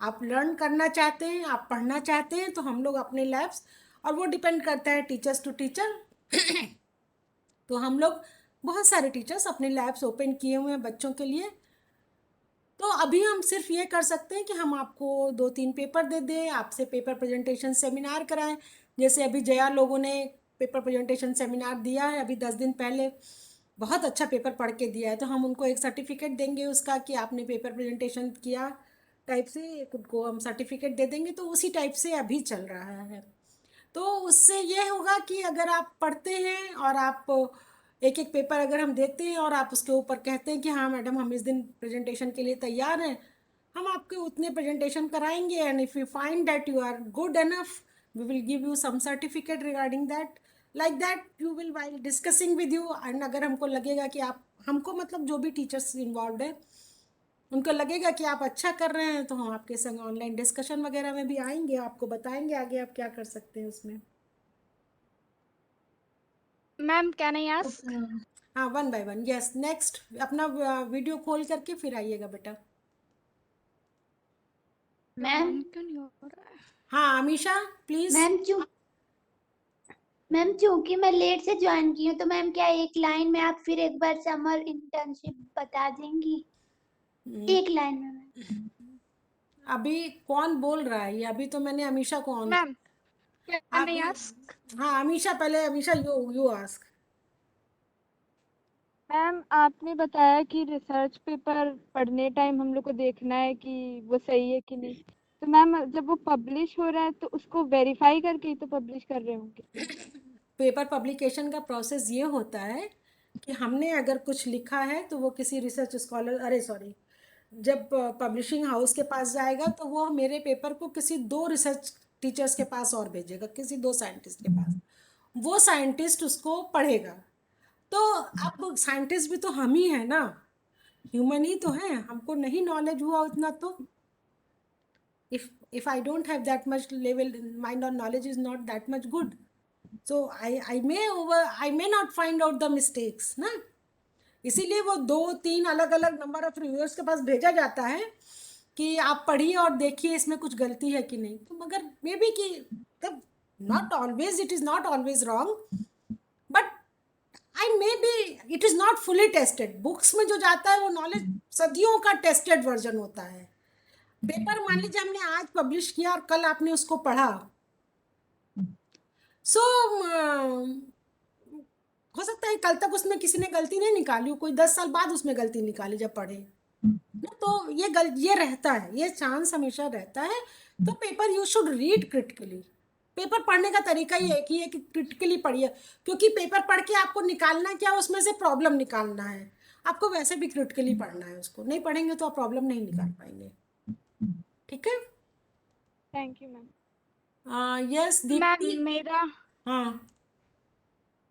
[SPEAKER 2] आप लर्न करना चाहते हैं, आप पढ़ना चाहते हैं तो हम लोग अपने लैब्स, और वो डिपेंड करता है टीचर्स टू टीचर। तो हम लोग बहुत सारे टीचर्स अपने लैब्स ओपन किए हुए हैं बच्चों के लिए। तो अभी हम सिर्फ ये कर सकते हैं कि हम आपको 2-3 पेपर दे दें, आपसे पेपर प्रेजेंटेशन सेमिनार कराएं। जैसे अभी जया लोगों ने पेपर प्रेजेंटेशन सेमिनार दिया है अभी 10 दिन पहले, बहुत अच्छा पेपर पढ़ के दिया है। तो हम उनको एक सर्टिफिकेट देंगे उसका कि आपने पेपर प्रेजेंटेशन किया टाइप से, एक उनको हम सर्टिफिकेट दे देंगे। तो उसी टाइप से अभी चल रहा है। तो उससे ये होगा कि अगर आप पढ़ते हैं और आप एक एक पेपर अगर हम देते हैं और आप उसके ऊपर कहते हैं कि हाँ मैडम हम इस दिन प्रेजेंटेशन के लिए तैयार हैं, हम आपके उतने प्रेजेंटेशन कराएंगे। And if you find that you are good enough, we will give you some certificate regarding that, like that you will while discussing with you. एंड अगर हमको लगेगा कि आप हमको मतलब जो भी टीचर्स इन्वॉल्व है उनको लगेगा कि आप अच्छा कर रहे हैं तो हम आपके संग ऑनलाइन डिस्कशन वगैरह में भी आएंगे, आपको बताएंगे आगे आप क्या कर सकते हैं उसमें।
[SPEAKER 5] Ma'am can I ask?
[SPEAKER 4] Okay ma'am.
[SPEAKER 2] हाँ, 1 बाय 1। यस, नेक्स्ट अपना वीडियो खोल करके फिर आइएगा बेटा।
[SPEAKER 5] मैम क्यों नहीं हो रहा है?
[SPEAKER 2] हाँ अमीशा प्लीज।
[SPEAKER 6] मैम चूंकि मैं लेट से ज्वाइन की हूँ तो मैम क्या एक लाइन में आप फिर एक बार समर इंटर्नशिप बता देंगी? एक लाइन में मैम।
[SPEAKER 2] अभी कौन बोल रहा है ये? अभी तो मैंने अमीशा को ऑन।
[SPEAKER 5] मैम कैन आई
[SPEAKER 2] अभी
[SPEAKER 5] आस्क?
[SPEAKER 2] हाँ अमीशा, पहले अमीशा यू आस्क।
[SPEAKER 3] मैम आपने बताया कि रिसर्च पेपर पढ़ने टाइम हम लोग को देखना है कि वो सही है कि नहीं। तो मैम जब वो पब्लिश हो रहा है तो उसको वेरीफाई करके ही तो पब्लिश कर रहे होंगे।
[SPEAKER 2] पेपर पब्लिकेशन का प्रोसेस ये होता है कि हमने अगर कुछ लिखा है तो वो किसी रिसर्च स्कॉलर, अरे सॉरी, जब पब्लिशिंग हाउस के पास जाएगा तो वो मेरे पेपर को किसी 2 रिसर्च टीचर्स के पास और भेजेगा, किसी 2 साइंटिस्ट के पास। वो साइंटिस्ट उसको पढ़ेगा। तो अब साइंटिस्ट भी तो हम ही हैं ना, ह्यूमन ही तो हैं। हमको नहीं नॉलेज हुआ उतना तो if I don't have that much level, my knowledge is not that much good, so I may not find out the mistakes ना। इसीलिए वो 2-3 अलग अलग नंबर ऑफ रिव्यूअर्स के पास भेजा जाता है कि आप पढ़िए और देखिए इसमें कुछ गलती है कि नहीं। तो मगर मे बी कि तब not always, it is not always wrong, but I may be it is not fully tested. Books में जो जाता है वो नॉलेज सदियों का टेस्टेड वर्जन होता है। पेपर मान लीजिए हमने आज पब्लिश किया और कल आपने उसको पढ़ा, सो हो सकता है कल तक उसमें किसी ने गलती नहीं निकाली हो, कोई 10 साल बाद उसमें गलती निकाली जब पढ़े ना, तो ये रहता है, ये चांस हमेशा रहता है। तो paper you should read critically. Paper पढ़ने का तरीका ही एक ही है कि क्रिटिकली पढ़िए, क्योंकि पेपर पढ़ के आपको निकालना क्या, उसमें से प्रॉब्लम निकालना है। आपको वैसे भी क्रिटिकली पढ़ना है, उसको नहीं पढ़ेंगे तो आप प्रॉब्लम नहीं निकाल पाएंगे। ठीक है।
[SPEAKER 3] Thank you ma'am.
[SPEAKER 2] Yes
[SPEAKER 5] ma'am
[SPEAKER 2] Deepti.
[SPEAKER 5] मेरा
[SPEAKER 2] हाँ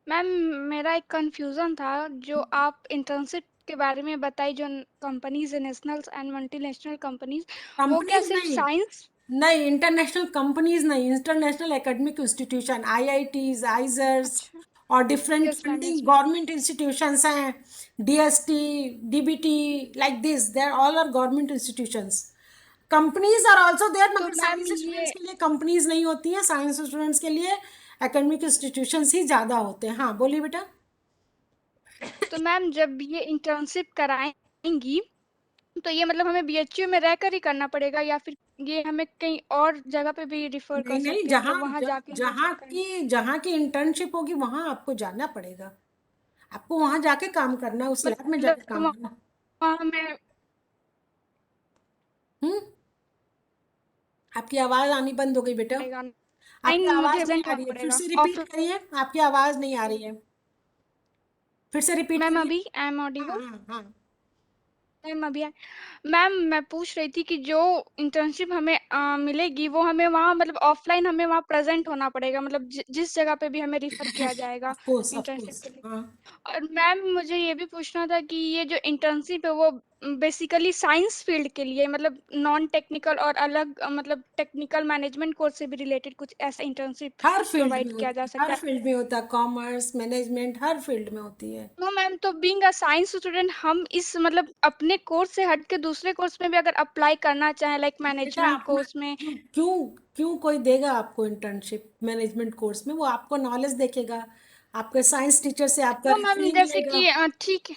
[SPEAKER 5] मैम मेरा एक कंफ्यूजन था, जो आप इंटर्नशिप के बारे में बताई, जो कंपनीज है, नेशनल एंड मल्टीनेशनल कंपनीज, वो क्या
[SPEAKER 2] कंपनीज
[SPEAKER 5] सिर्फ
[SPEAKER 2] नहीं,
[SPEAKER 5] साइंस?
[SPEAKER 2] नहीं इंटरनेशनल कंपनीज नहीं, international academic institution, IITs, IISERs
[SPEAKER 5] अच्छा।
[SPEAKER 2] और different
[SPEAKER 5] yes ma'am,
[SPEAKER 2] funding
[SPEAKER 5] yes ma'am.
[SPEAKER 2] Government institutions हैं, DST, DBT, like this, they are all are government institutions. Companies are also there,
[SPEAKER 5] तो
[SPEAKER 2] मगर
[SPEAKER 5] ma'am
[SPEAKER 2] science
[SPEAKER 5] ये
[SPEAKER 2] students के लिए companies नहीं होती हैं, साइंस स्टूडेंट्स के लिए एकेडमिक इंस्टीट्यूशंस ही ज़्यादा होते हैं। हाँ बोलिए बेटा।
[SPEAKER 5] तो मैम जब ये इंटर्नशिप कराएंगी, तो ये मतलब हमें बीएचयू में रहकर ही करना पड़ेगा, या फिर ये हमें कहीं और जगह पे भी रिफर
[SPEAKER 2] नहीं
[SPEAKER 5] कर
[SPEAKER 2] नहीं,
[SPEAKER 5] सकते हैं, मतलब वहां जाके हम लोग सब करें?
[SPEAKER 2] जहाँ की इंटर्नशिप होगी वहां आपको जाना पड़ेगा, आपको वहां जाके काम करना है, उस लैब में
[SPEAKER 5] मतलब
[SPEAKER 2] जाके काम
[SPEAKER 5] वहाँ
[SPEAKER 2] करना।
[SPEAKER 5] वहाँ हमें
[SPEAKER 2] हम्म। आपकी आवाज आनी बंद हो गई बेटा,
[SPEAKER 5] पड़ेगा,
[SPEAKER 2] आपकी
[SPEAKER 5] टाइम मुझे
[SPEAKER 2] आवाज नहीं
[SPEAKER 5] प्रेजेंट
[SPEAKER 2] आ
[SPEAKER 5] होना
[SPEAKER 2] रही है, फिर
[SPEAKER 5] पड़ेगा
[SPEAKER 2] से
[SPEAKER 5] और
[SPEAKER 2] रिपीट
[SPEAKER 5] फिर
[SPEAKER 2] करिए, आपकी आवाज नहीं आ रही है, फिर से रिपीट
[SPEAKER 5] मैम
[SPEAKER 2] करिए।
[SPEAKER 5] अभी आई एम
[SPEAKER 2] हाँ
[SPEAKER 5] ऑडिबल?
[SPEAKER 2] हाँ हाँ।
[SPEAKER 5] मैम अभी मैम मैं पूछ रही थी कि जो इंटर्नशिप हमें मिलेगी, वो हमें वहाँ मतलब ऑफलाइन हमें वहाँ प्रेजेंट होना पड़ेगा, मतलब जिस जगह पे भी हमें रिफर किया जाएगा
[SPEAKER 2] ऑफ
[SPEAKER 5] इंटर्नशिप
[SPEAKER 2] कोर्स
[SPEAKER 5] के लिए।
[SPEAKER 2] हाँ।
[SPEAKER 5] और मैम मुझे ये भी पूछना था कि ये जो इंटर्नशिप है वो बेसिकली साइंस फील्ड के लिए, मतलब नॉन टेक्निकल और अलग मतलब टेक्निकल मैनेजमेंट कोर्स से भी रिलेटेड कुछ ऐसा इंटर्नशिप
[SPEAKER 2] हर फील्ड में
[SPEAKER 5] प्रोवाइड किया
[SPEAKER 2] होती
[SPEAKER 5] जा
[SPEAKER 2] है,
[SPEAKER 5] सकता
[SPEAKER 2] हर
[SPEAKER 5] है?
[SPEAKER 2] फील्ड में होता है, कॉमर्स, मैनेजमेंट, हर फील्ड में होती है।
[SPEAKER 5] नो मैम, तो बीइंग अ साइंस स्टूडेंट हम इस मतलब अपने कोर्स से हट के दूसरे कोर्स में भी अगर अप्लाई करना चाहें, लाइक
[SPEAKER 2] बेटा
[SPEAKER 5] मैनेजमेंट
[SPEAKER 2] अपना
[SPEAKER 5] कोर्स में?
[SPEAKER 2] क्यों क्यों क्यों कोई देगा आपको इंटर्नशिप मैनेजमेंट कोर्स में? वो आपको नॉलेज देखेगा, आपके साइंस टीचर से आपका
[SPEAKER 5] नो मैम,
[SPEAKER 2] रेफरेंस
[SPEAKER 5] जैसे
[SPEAKER 2] लेगा।
[SPEAKER 5] कि ठीक है,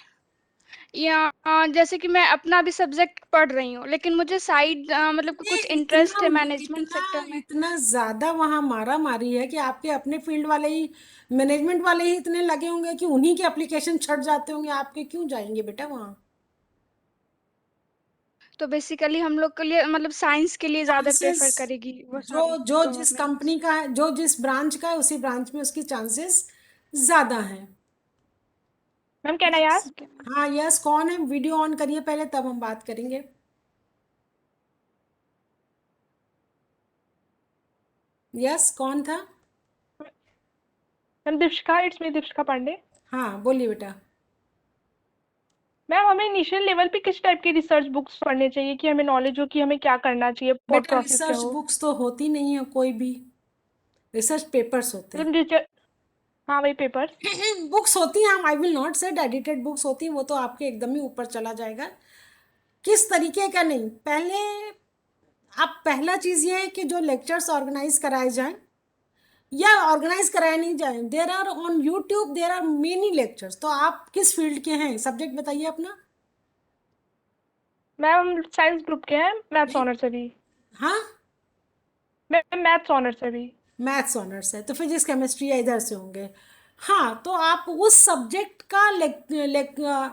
[SPEAKER 5] या जैसे कि मैं अपना भी सब्जेक्ट पढ़ रही हूँ, लेकिन मुझे साइड मतलब कि
[SPEAKER 2] ये
[SPEAKER 5] कुछ
[SPEAKER 2] इतना
[SPEAKER 5] इंटरेस्ट है मैनेजमेंट
[SPEAKER 2] इतना
[SPEAKER 5] सेक्टर में।
[SPEAKER 2] इतना ज्यादा वहां मारा मारी है कि आपके अपने फील्ड वाले ही, मैनेजमेंट वाले ही इतने लगे होंगे कि उन्हीं के एप्लीकेशन छट जाते होंगे, आपके क्यों जाएंगे बेटा वहाँ?
[SPEAKER 5] तो बेसिकली हम लोग के लिए मतलब साइंस के लिए ज्यादा
[SPEAKER 2] चांसेस,
[SPEAKER 5] प्रेफर करेगी वो
[SPEAKER 2] जो
[SPEAKER 5] सारी
[SPEAKER 2] जो जिस
[SPEAKER 5] गवर्नमेंट्स?
[SPEAKER 2] कंपनी का है, जो जिस ब्रांच का है, उसी ब्रांच में उसकी चांसेस ज्यादा हैं।
[SPEAKER 7] Ma'am can I
[SPEAKER 2] yes.
[SPEAKER 7] Ask?
[SPEAKER 5] Okay ma'am.
[SPEAKER 2] हाँ यस, कौन है? वीडियो ऑन करिए पहले, तब हम बात करेंगे। यस, कौन था?
[SPEAKER 7] Ma'am Deepika, it's me Deepika Pandey.
[SPEAKER 2] हाँ बोलिए बेटा।
[SPEAKER 7] मैम हमें इनिशियल लेवल पे किस टाइप की रिसर्च बुक्स पढ़ने चाहिए कि हमें नॉलेज हो कि हमें क्या करना चाहिए, थॉट
[SPEAKER 2] बेटा
[SPEAKER 7] प्रोसेस क्या
[SPEAKER 2] रिसर्च
[SPEAKER 7] हो?
[SPEAKER 2] बुक्स तो होती नहीं है कोई भी, रिसर्च पेपर्स होते हैं।
[SPEAKER 7] मतलब टीचर, हाँ वही पेपर्स।
[SPEAKER 2] बुक्स होती हैं, आई विल नॉट से एडिटेड बुक्स होती हैं, वो तो आपके एकदम ही ऊपर चला जाएगा। किस तरीके का नहीं, पहले आप पहला चीज ये है कि जो लेक्चर्स ऑर्गेनाइज कराए जाएं या ऑर्गेनाइज कराए नहीं जाएं, there are on YouTube, there are many lectures. तो आप किस फील्ड के हैं, सब्जेक्ट बताइए अपना।
[SPEAKER 7] मैम हम साइंस ग्रुप के हैं, मैथ्स
[SPEAKER 2] नहीं।
[SPEAKER 7] ऑनर से भी।
[SPEAKER 2] हाँ
[SPEAKER 7] मैम मैथ्स ऑनर से भी।
[SPEAKER 2] मैथ्स ऑनर्स है तो फिजिक्स केमिस्ट्री या इधर से होंगे। हाँ तो आप उस सब्जेक्ट का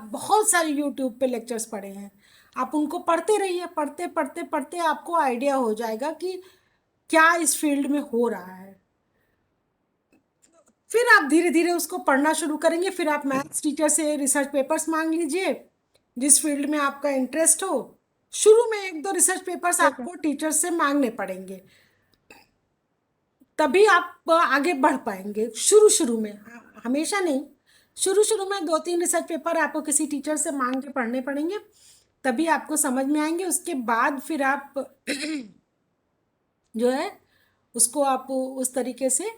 [SPEAKER 2] बहुत सारे यूट्यूब पे लेक्चर्स पढ़े हैं, आप उनको पढ़ते रहिए, पढ़ते पढ़ते पढ़ते आपको आइडिया हो जाएगा कि क्या इस फील्ड में हो रहा है। फिर आप धीरे धीरे उसको पढ़ना शुरू करेंगे, फिर आप मैथ्स टीचर से रिसर्च पेपर्स मांग लीजिए जिस फील्ड में आपका इंटरेस्ट हो। शुरू में एक दो रिसर्च पेपर्स
[SPEAKER 7] यस मैम।
[SPEAKER 2] आपको टीचर से मांगने पड़ेंगे, तभी आप आगे बढ़ पाएंगे। शुरू शुरू में, हमेशा नहीं, शुरू शुरू में दो तीन रिसर्च पेपर आपको किसी टीचर से मांग के पढ़ने पड़ेंगे, तभी आपको समझ में आएंगे। उसके बाद फिर आप जो है उसको आप उस तरीके से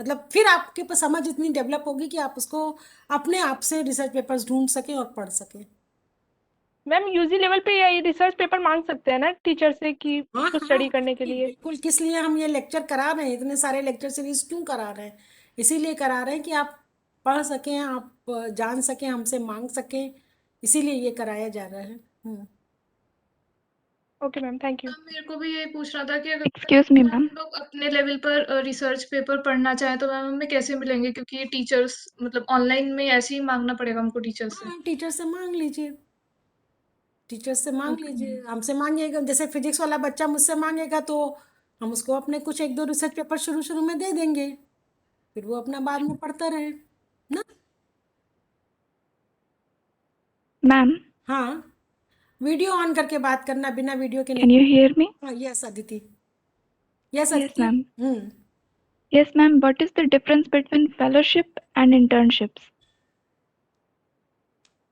[SPEAKER 2] मतलब फिर आपके पास समझ इतनी डेवलप होगी कि आप उसको अपने आप से रिसर्च पेपर्स ढूंढ सकें और पढ़ सकें।
[SPEAKER 7] मैम यूजी लेवल पे ये रिसर्च पेपर मांग सकते हैं ना टीचर से कि
[SPEAKER 2] हाँ
[SPEAKER 7] उसको
[SPEAKER 2] हाँ
[SPEAKER 7] स्टडी करने के लिए?
[SPEAKER 2] बिल्कुल, किस लिए हम ये लेक्चर करा रहे हैं, इतने सारे लेक्चर सीरीज क्यों करा रहे हैं? इसीलिए करा रहे हैं कि आप पढ़ सकें, आप जान सकें, हमसे मांग सकें, इसीलिए ये कराया जा रहा है।
[SPEAKER 7] Okay ma'am, thank you.
[SPEAKER 4] Ma'am मेरे को भी यही पूछना था कि अगर
[SPEAKER 3] एक्सक्यूज मी
[SPEAKER 4] हम
[SPEAKER 3] मैम।
[SPEAKER 4] लोग अपने लेवल पर रिसर्च पेपर पढ़ना चाहें तो मैम हमें कैसे मिलेंगे, क्योंकि टीचर्स मतलब ऑनलाइन में ऐसे ही मांगना पड़ेगा हमको टीचर से।
[SPEAKER 2] हाँ, टीचर से मांग लीजिए, टीचर से मांग
[SPEAKER 4] ओके
[SPEAKER 2] लीजिए, हमसे मांगिएगा। जैसे फिजिक्स वाला बच्चा मुझसे मांगेगा तो हम उसको अपने कुछ एक दो रिसर्च पेपर शुरू शुरू में दे देंगे, फिर वो अपना बाद में पढ़ता रहे ना।
[SPEAKER 3] मैम,
[SPEAKER 2] हाँ, वीडियो ऑन करके बात करना, बिना वीडियो के
[SPEAKER 3] कैन
[SPEAKER 2] नहीं।
[SPEAKER 3] You hear me?
[SPEAKER 2] हाँ, yes Aditi, yes
[SPEAKER 3] yes
[SPEAKER 2] Aditi.
[SPEAKER 3] Ma'am. Yes, ma'am. What is the difference between fellowship and internships?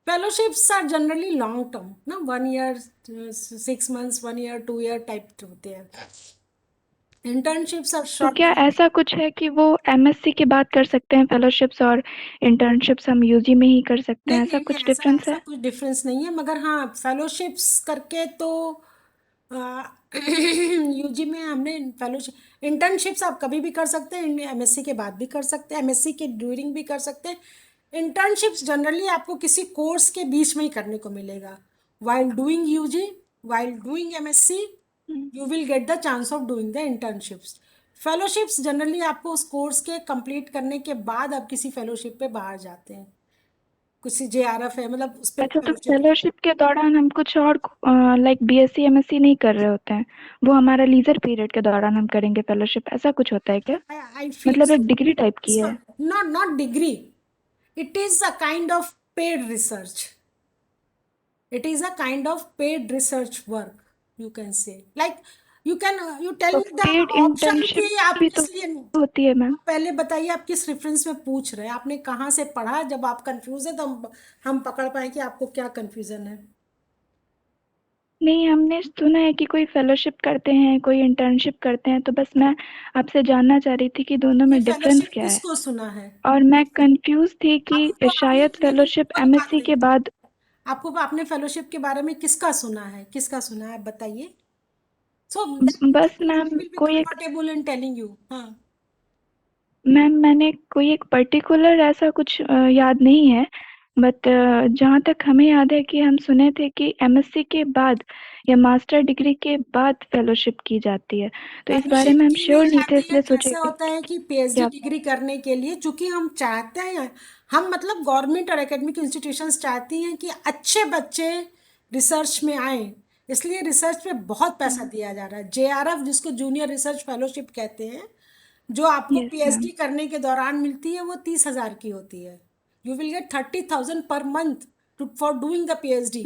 [SPEAKER 2] Fellowships are generally long term ना, 1 year, 6 months, 1 year, 2 year type होते हैं। इंटर्नशिप्स आर
[SPEAKER 3] तो
[SPEAKER 2] short
[SPEAKER 3] क्या
[SPEAKER 2] term.
[SPEAKER 3] ऐसा कुछ है कि वो एमएससी के बाद कर सकते हैं फेलोशिप्स, और इंटर्नशिप्स हम यूजी में ही कर सकते हैं?
[SPEAKER 2] नहीं
[SPEAKER 3] ऐसा
[SPEAKER 2] नहीं नहीं,
[SPEAKER 3] कुछ
[SPEAKER 2] ऐसा
[SPEAKER 3] डिफरेंस
[SPEAKER 2] ऐसा
[SPEAKER 3] है?
[SPEAKER 2] कुछ डिफरेंस नहीं है, मगर हाँ फेलोशिप्स करके तो यूजी में हमने फेलोशिप, इंटर्नशिप्स आप कभी भी कर सकते हैं, एमएससी के बाद भी कर सकते हैं, एमएससी के ड्यूरिंग भी कर सकते हैं। इंटर्नशिप्स जनरली आपको किसी कोर्स के बीच में ही करने को मिलेगा, while doing UG, while doing MSc you will get the chance of doing the internships. Fellowships generally आपको उस कोर्स के कंप्लीट करने के बाद आप किसी फेलोशिप पे बाहर जाते हैं, कुछ जेआरएफ है मतलब उस पर
[SPEAKER 3] अच्छा, तो
[SPEAKER 2] फेलोशिप।
[SPEAKER 3] फेलोशिप के दौरान हम कुछ और लाइक बीएससी एमएससी नहीं कर रहे होते हैं, वो हमारा लीजर पीरियड के दौरान हम करेंगे फेलोशिप, ऐसा कुछ होता है क्या?
[SPEAKER 2] I feel
[SPEAKER 3] मतलब
[SPEAKER 2] so.
[SPEAKER 3] एक डिग्री टाइप की
[SPEAKER 2] It's
[SPEAKER 3] है?
[SPEAKER 2] not degree. It is a kind of paid research. It is a kind of paid research work. You can say like you tell
[SPEAKER 3] तो
[SPEAKER 2] me the
[SPEAKER 3] paid
[SPEAKER 2] option
[SPEAKER 3] internship
[SPEAKER 2] कि आप
[SPEAKER 3] भी तो
[SPEAKER 2] किस लिए।
[SPEAKER 3] होती है मैम?
[SPEAKER 2] आप पहले बताइए आप किस रेफरेंस में पूछ रहे हैं, आपने कहाँ से पढ़ा, जब आप कंफ्यूज है तो हम पकड़ पाए कि आपको क्या कंफ्यूजन है।
[SPEAKER 3] नहीं, हमने सुना है कि कोई फेलोशिप करते हैं, कोई इंटर्नशिप करते हैं, तो बस मैं आपसे जानना चाह रही थी कि दोनों
[SPEAKER 2] ये
[SPEAKER 3] में डिफरेंस
[SPEAKER 2] फेलोशिप
[SPEAKER 3] क्या है।
[SPEAKER 2] किसको सुना है?
[SPEAKER 3] और मैं कंफ्यूज थी कि
[SPEAKER 2] आपने
[SPEAKER 3] शायद फेलोशिप एमएससी के बाद।
[SPEAKER 2] आपको आपने फेलोशिप के बारे में किसका सुना है, किसका सुना है, आप बताइए। सो
[SPEAKER 3] बस मैम
[SPEAKER 2] विल बी
[SPEAKER 3] कोई एक
[SPEAKER 2] कंफर्टेबल इन टेलिंग यू। हाँ,
[SPEAKER 3] मैम मैंने कोई एक पर्टिकुलर ऐसा कुछ याद नहीं है, बट जहाँ तक हमें याद है कि हम सुने थे कि एमएससी के बाद या मास्टर डिग्री के बाद फेलोशिप की जाती है, तो इस बारे
[SPEAKER 2] फेलोशिप
[SPEAKER 3] में हम
[SPEAKER 2] की नहीं
[SPEAKER 3] श्योर नहीं थे,
[SPEAKER 2] जाती है।
[SPEAKER 3] इसलिए सोचे
[SPEAKER 2] कैसा होता है कि पीएचडी
[SPEAKER 3] क्या।
[SPEAKER 2] डिग्री करने के लिए चूंकि हम चाहते हैं, हम मतलब गवर्नमेंट और एकेडमिक इंस्टीट्यूशंस चाहती हैं कि अच्छे बच्चे रिसर्च में आए, इसलिए रिसर्च पे बहुत पैसा दिया जा रहा है। जेआरएफ जिसको जूनियर रिसर्च फेलोशिप कहते हैं, जो आपको
[SPEAKER 3] यस
[SPEAKER 2] पीएचडी
[SPEAKER 3] मैम।
[SPEAKER 2] करने के दौरान मिलती है, वो 30,000 की होती है। You will gate 30,000 per month for doing the PhD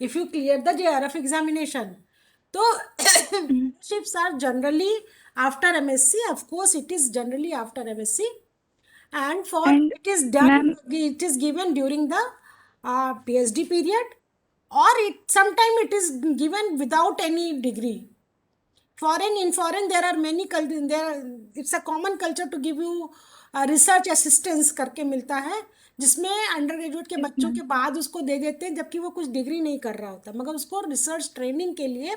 [SPEAKER 2] if you clear the JRF examination. So ships are generally after MSc, of course it is generally after MSc, and for
[SPEAKER 3] and
[SPEAKER 2] it is done,
[SPEAKER 3] ma'am
[SPEAKER 2] it is given during the PhD period, or it sometime it is given without any degree. In foreign there are many it's a common culture to give you research assistance करके मिलता है, जिसमें under graduate के बच्चों के बाद उसको दे देते हैं, जबकि वो कुछ डिग्री नहीं कर रहा होता, मगर उसको रिसर्च ट्रेनिंग के लिए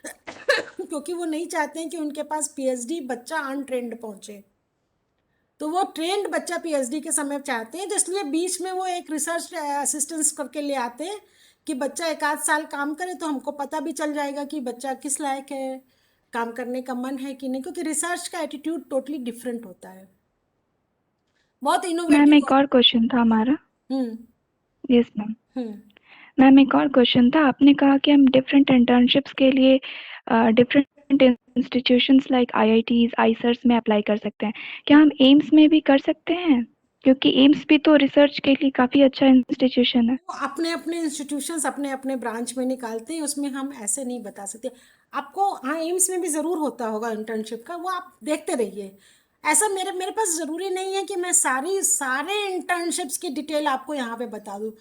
[SPEAKER 2] क्योंकि वो नहीं चाहते हैं कि उनके पास पीएचडी बच्चा अनट्रेंड पहुंचे, तो वो ट्रेंड बच्चा पीएचडी के समय चाहते हैं, तो इसलिए बीच में वो एक रिसर्च असिस्टेंस करके ले आते हैं कि बच्चा 1 आध साल काम करे तो हमको पता भी चल जाएगा कि बच्चा किस लायक है, काम करने का मन है कि नहीं, क्योंकि रिसर्च का एटीट्यूड टोटली डिफरेंट होता है, बहुत
[SPEAKER 3] मैम
[SPEAKER 2] इनोवेटिव
[SPEAKER 3] एक और क्वेश्चन था हमारा।
[SPEAKER 2] हम्म
[SPEAKER 3] यस मैम।
[SPEAKER 2] हम्म
[SPEAKER 3] मैम एक और क्वेश्चन था, आपने कहा कि हम डिफरेंट इंटर्नशिप्स के लिए डिफरेंट इंस्टीट्यूशंस लाइक आईआईटीज आईसर्स में अप्लाई कर सकते हैं, क्या हम एम्स में भी कर सकते हैं? क्योंकि एम्स भी तो रिसर्च के लिए काफी अच्छा इंस्टीट्यूशन है।
[SPEAKER 2] वो अपने अपने इंस्टीट्यूशंस अपने अपने ब्रांच में निकालते हैं, उसमें हम ऐसे नहीं बता सकते आपको। हाँ, एम्स में भी ज़रूर होता होगा इंटर्नशिप का, वो आप देखते रहिए। ऐसा मेरे मेरे पास ज़रूरी नहीं है कि मैं सारे इंटर्नशिप्स की डिटेल आपको यहाँ पे बता दूँ।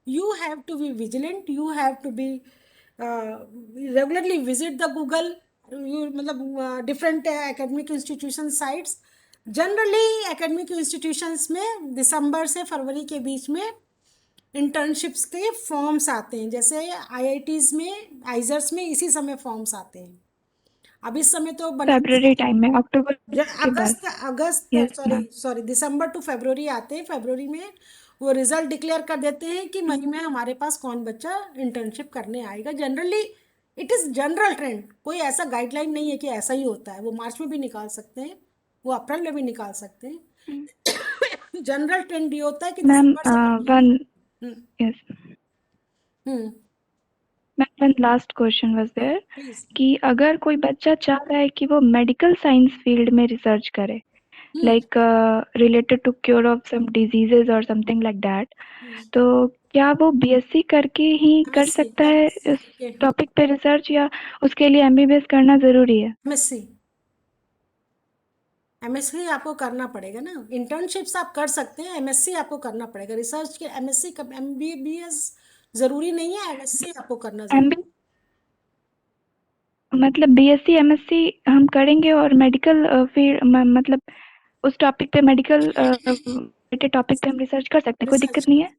[SPEAKER 2] You have to be vigilant, you have to be regularly visit the Google, you मतलब different academic institution sites. Generally academic institutions में दिसंबर से फरवरी के बीच में इंटर्नशिप्स के फॉर्म्स आते हैं, जैसे आईआईटीज में आइजर्स में इसी समय फॉर्म्स आते हैं। अब इस समय तो बनारस
[SPEAKER 3] फेब्रुवरी टाइम में, अक्टूबर के बाद।
[SPEAKER 2] अगस्त
[SPEAKER 3] यस
[SPEAKER 2] सॉरी
[SPEAKER 3] मैम।
[SPEAKER 2] सॉरी दिसंबर टू फरवरी आते हैं। फरवरी में वो रिजल्ट डिक्लेयर कर देते हैं कि मई में हमारे पास कौन बच्चा इंटर्नशिप करने आएगा। Generally it is general trend, कोई ऐसा गाइडलाइन नहीं है कि ऐसा ही होता है। वो मार्च में भी निकाल सकते हैं, वो अप्रैल में भी निकाल सकते हैं। जनरल ट्रेंड ये होता है कि
[SPEAKER 3] मैम
[SPEAKER 2] दिसंबर से पहले।
[SPEAKER 3] One
[SPEAKER 2] hmm
[SPEAKER 3] yes
[SPEAKER 2] hmm
[SPEAKER 3] ma'am, one last question was there
[SPEAKER 2] please.
[SPEAKER 3] कि अगर कोई बच्चा चाह रहा है कि वो मेडिकल साइंस फील्ड में रिसर्च करे, like related to cure of some diseases or something like that, तो क्या वो बीएससी करके ही कर
[SPEAKER 2] एमएससी
[SPEAKER 3] सकता है इस टॉपिक पे रिसर्च, या उसके लिए एमबीबीएस करना जरूरी है?
[SPEAKER 2] एमएससी एमएससी आपको करना पड़ेगा ना। इंटर्नशिप्स आप कर सकते हैं, एमएससी आपको करना पड़ेगा। रिसर्च के एमएससी का एमबीबीएस जरूरी नहीं है, एमएससी आपको करना जरूरी
[SPEAKER 3] एमबी मतलब बीएससी एमएससी हम करेंगे और मेडिकल फील्ड मतलब उस टॉपिक पे, मेडिकल रिलेटेड टॉपिक पे हम रिसर्च कर सकते हैं, कोई
[SPEAKER 2] रिसर्च
[SPEAKER 3] दिक्कत नहीं है?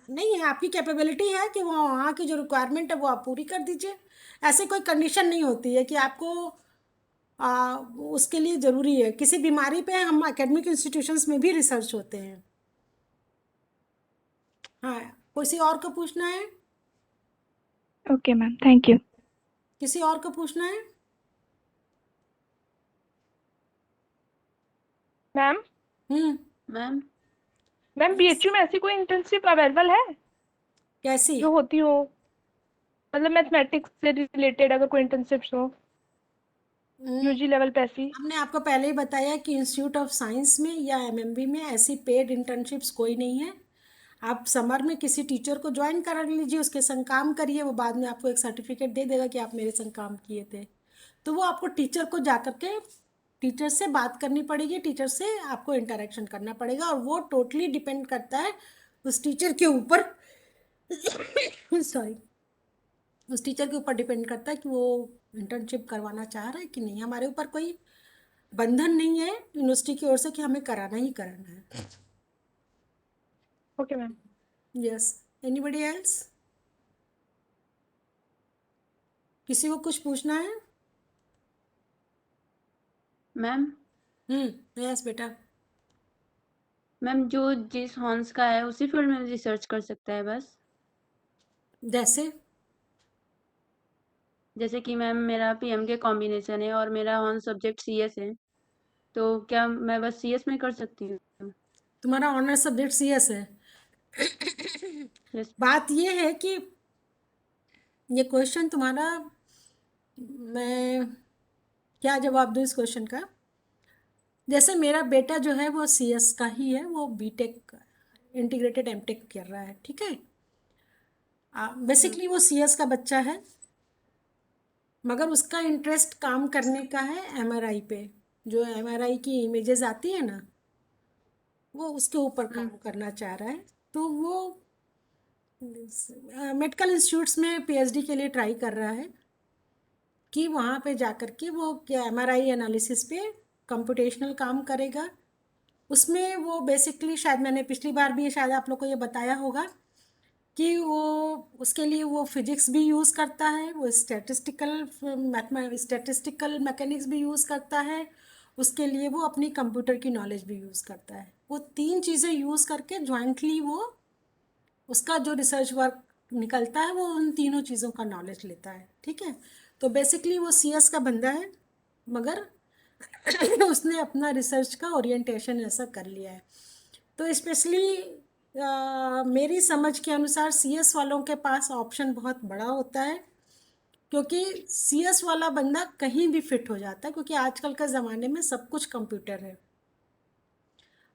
[SPEAKER 2] नहीं है। आपकी कैपेबिलिटी है कि वो वहाँ की जो रिक्वायरमेंट है वो आप पूरी कर दीजिए। ऐसे कोई कंडीशन नहीं होती है कि आपको उसके लिए ज़रूरी है। किसी बीमारी पे हम एकेडमिक इंस्टीट्यूशंस में भी रिसर्च होते हैं। हाँ, किसी और को पूछना है?
[SPEAKER 3] Okay ma'am, thank you.
[SPEAKER 2] किसी और को पूछना है?
[SPEAKER 7] मैम
[SPEAKER 8] मैम
[SPEAKER 7] मैम बीएचयू में ऐसी कोई इंटर्नशिप अवेलेबल है
[SPEAKER 2] कैसी?
[SPEAKER 7] जो होती हो, मतलब मैथमेटिक्स से रिलेटेड अगर कोई इंटर्नशिप्स हो यूजी लेवल पे ऐसी?
[SPEAKER 2] हमने आपको पहले ही बताया कि इंस्टीट्यूट ऑफ साइंस में या एमएमबी में ऐसी पेड इंटर्नशिप्स कोई नहीं है। आप समर में किसी टीचर को ज्वाइन करा लीजिए, उसके संग काम करिए, वो बाद में आपको एक सर्टिफिकेट दे देगा कि आप मेरे संग काम किए थे। तो वो आपको टीचर को जाकर के टीचर से बात करनी पड़ेगी, टीचर से आपको इंटरेक्शन करना पड़ेगा, और वो टोटली डिपेंड करता है उस टीचर के ऊपर। सॉरी, उस टीचर के ऊपर डिपेंड करता है कि वो इंटर्नशिप करवाना चाह रहा है कि नहीं। हमारे ऊपर कोई बंधन नहीं है यूनिवर्सिटी की ओर से कि हमें कराना ही कराना है।
[SPEAKER 7] Okay ma'am.
[SPEAKER 2] Yes, anybody else? किसी को कुछ पूछना है?
[SPEAKER 8] मैम
[SPEAKER 2] यस बेटा।
[SPEAKER 8] मैम जो जिस हॉर्न्स का है उसी फील्ड में रिसर्च कर सकता है बस?
[SPEAKER 2] जैसे
[SPEAKER 8] जैसे कि मैम मेरा पीएम के कॉम्बिनेशन है और मेरा हॉर्न सब्जेक्ट सीएस है, तो क्या मैं बस सीएस में कर सकती हूँ?
[SPEAKER 2] तुम्हारा ऑनर्स सब्जेक्ट सीएस है।
[SPEAKER 8] यस।
[SPEAKER 2] बात ये है कि ये क्वेश्चन तुम्हारा, मैं क्या जवाब दूँ इस क्वेश्चन का? जैसे मेरा बेटा जो है वो सीएस का ही है, वो बीटेक इंटीग्रेटेड एमटेक कर रहा है, ठीक है। बेसिकली वो सीएस का बच्चा है, मगर उसका इंटरेस्ट काम करने का है एमआरआई पे। जो एमआरआई की इमेजेस आती है ना, वो उसके ऊपर काम करना चाह रहा है। तो वो मेडिकल इंस्टीट्यूट्स में पीएचडी के लिए ट्राई कर रहा है कि वहाँ पे जाकर के वो क्या एमआरआई एनालिसिस पे कंप्यूटेशनल काम करेगा। उसमें वो बेसिकली, शायद मैंने पिछली बार भी शायद आप लोग को ये बताया होगा कि वो उसके लिए वो फिजिक्स भी यूज़ करता है, वो स्टैटिस्टिकल मैकेनिक्स भी यूज़ करता है, उसके लिए वो अपनी कंप्यूटर की नॉलेज भी यूज़ करता है। वो तीन चीज़ें यूज़ करके जॉइंटली वो उसका जो रिसर्च वर्क निकलता है वो उन तीनों चीज़ों का नॉलेज लेता है, ठीक है। तो बेसिकली वो सीएस का बंदा है, मगर उसने अपना रिसर्च का ओरिएंटेशन ऐसा कर लिया है। तो स्पेशली मेरी समझ के अनुसार सीएस वालों के पास ऑप्शन बहुत बड़ा होता है, क्योंकि सीएस वाला बंदा कहीं भी फिट हो जाता है, क्योंकि आजकल के ज़माने में सब कुछ कंप्यूटर है।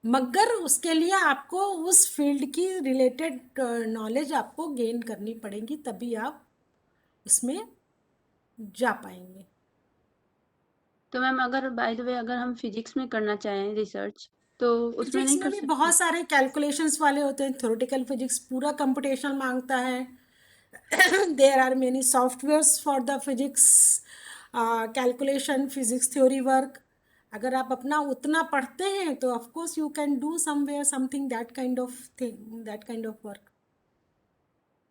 [SPEAKER 2] मगर उसके लिए आपको उस फील्ड की रिलेटेड नॉलेज आपको गेन करनी पड़ेगी, तभी आप उसमें जा पाएंगे।
[SPEAKER 8] तो मैम अगर बाय द वे अगर हम फिजिक्स में करना चाहें रिसर्च तो उसमें
[SPEAKER 2] फिजिक्स
[SPEAKER 8] नहीं
[SPEAKER 2] में
[SPEAKER 8] कर
[SPEAKER 2] भी
[SPEAKER 8] सकते?
[SPEAKER 2] बहुत सारे कैलकुलेशंस वाले होते हैं। थ्योरेटिकल फिजिक्स पूरा कंप्यूटेशनल मांगता है। There are many softwares for the physics calculation, physics theory work. अगर आप अपना उतना पढ़ते हैं तो of course you can do somewhere something that kind of thing, that kind of work.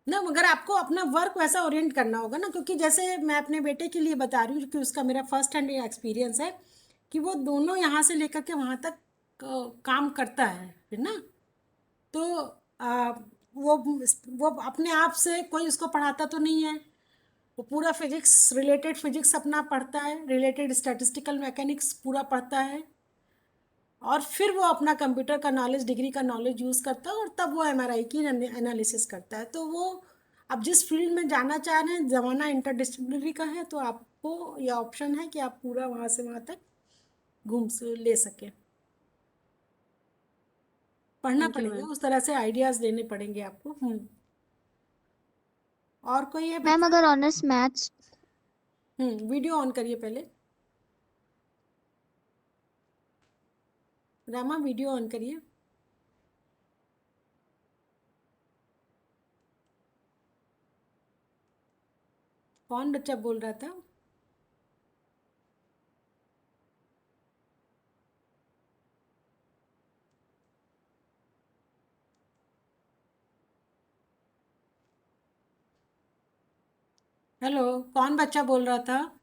[SPEAKER 2] ना, मगर आपको अपना वर्क वैसा ओरिएंट करना होगा ना, क्योंकि जैसे मैं अपने बेटे के लिए बता रही हूँ कि उसका मेरा फर्स्ट हैंड एक्सपीरियंस है कि वो दोनों यहाँ से लेकर के वहाँ तक काम करता है फिर ना। तो वो वो अपने आप से कोई उसको पढ़ाता तो नहीं है, वो पूरा फिजिक्स, रिलेटेड फिजिक्स अपना पढ़ता है, रिलेटेड स्टैटिस्टिकल मैकेनिक्स पूरा पढ़ता है, और फिर वो अपना कंप्यूटर का नॉलेज, डिग्री का नॉलेज यूज़ करता है, और तब वो एमआरआई की एनालिसिस करता है। तो वो अब जिस फील्ड में जाना चाह रहे हैं, ज़माना इंटरडिसिप्लिनरी का है, तो आपको ये ऑप्शन है कि आप पूरा वहाँ से वहाँ तक घूम से ले सकें। पढ़ना
[SPEAKER 8] थैंक यू
[SPEAKER 2] पड़ेगा,
[SPEAKER 8] मैम।
[SPEAKER 2] उस तरह से आइडियाज़ देने पड़ेंगे आपको। और कोई है
[SPEAKER 6] मैम
[SPEAKER 2] बच्चा?
[SPEAKER 6] अगर ऑनर्स मैथ्स
[SPEAKER 2] वीडियो ऑन करिए पहले, रामा वीडियो ऑन करिए। कौन बच्चा बोल रहा था? हेलो, कौन बच्चा बोल रहा था?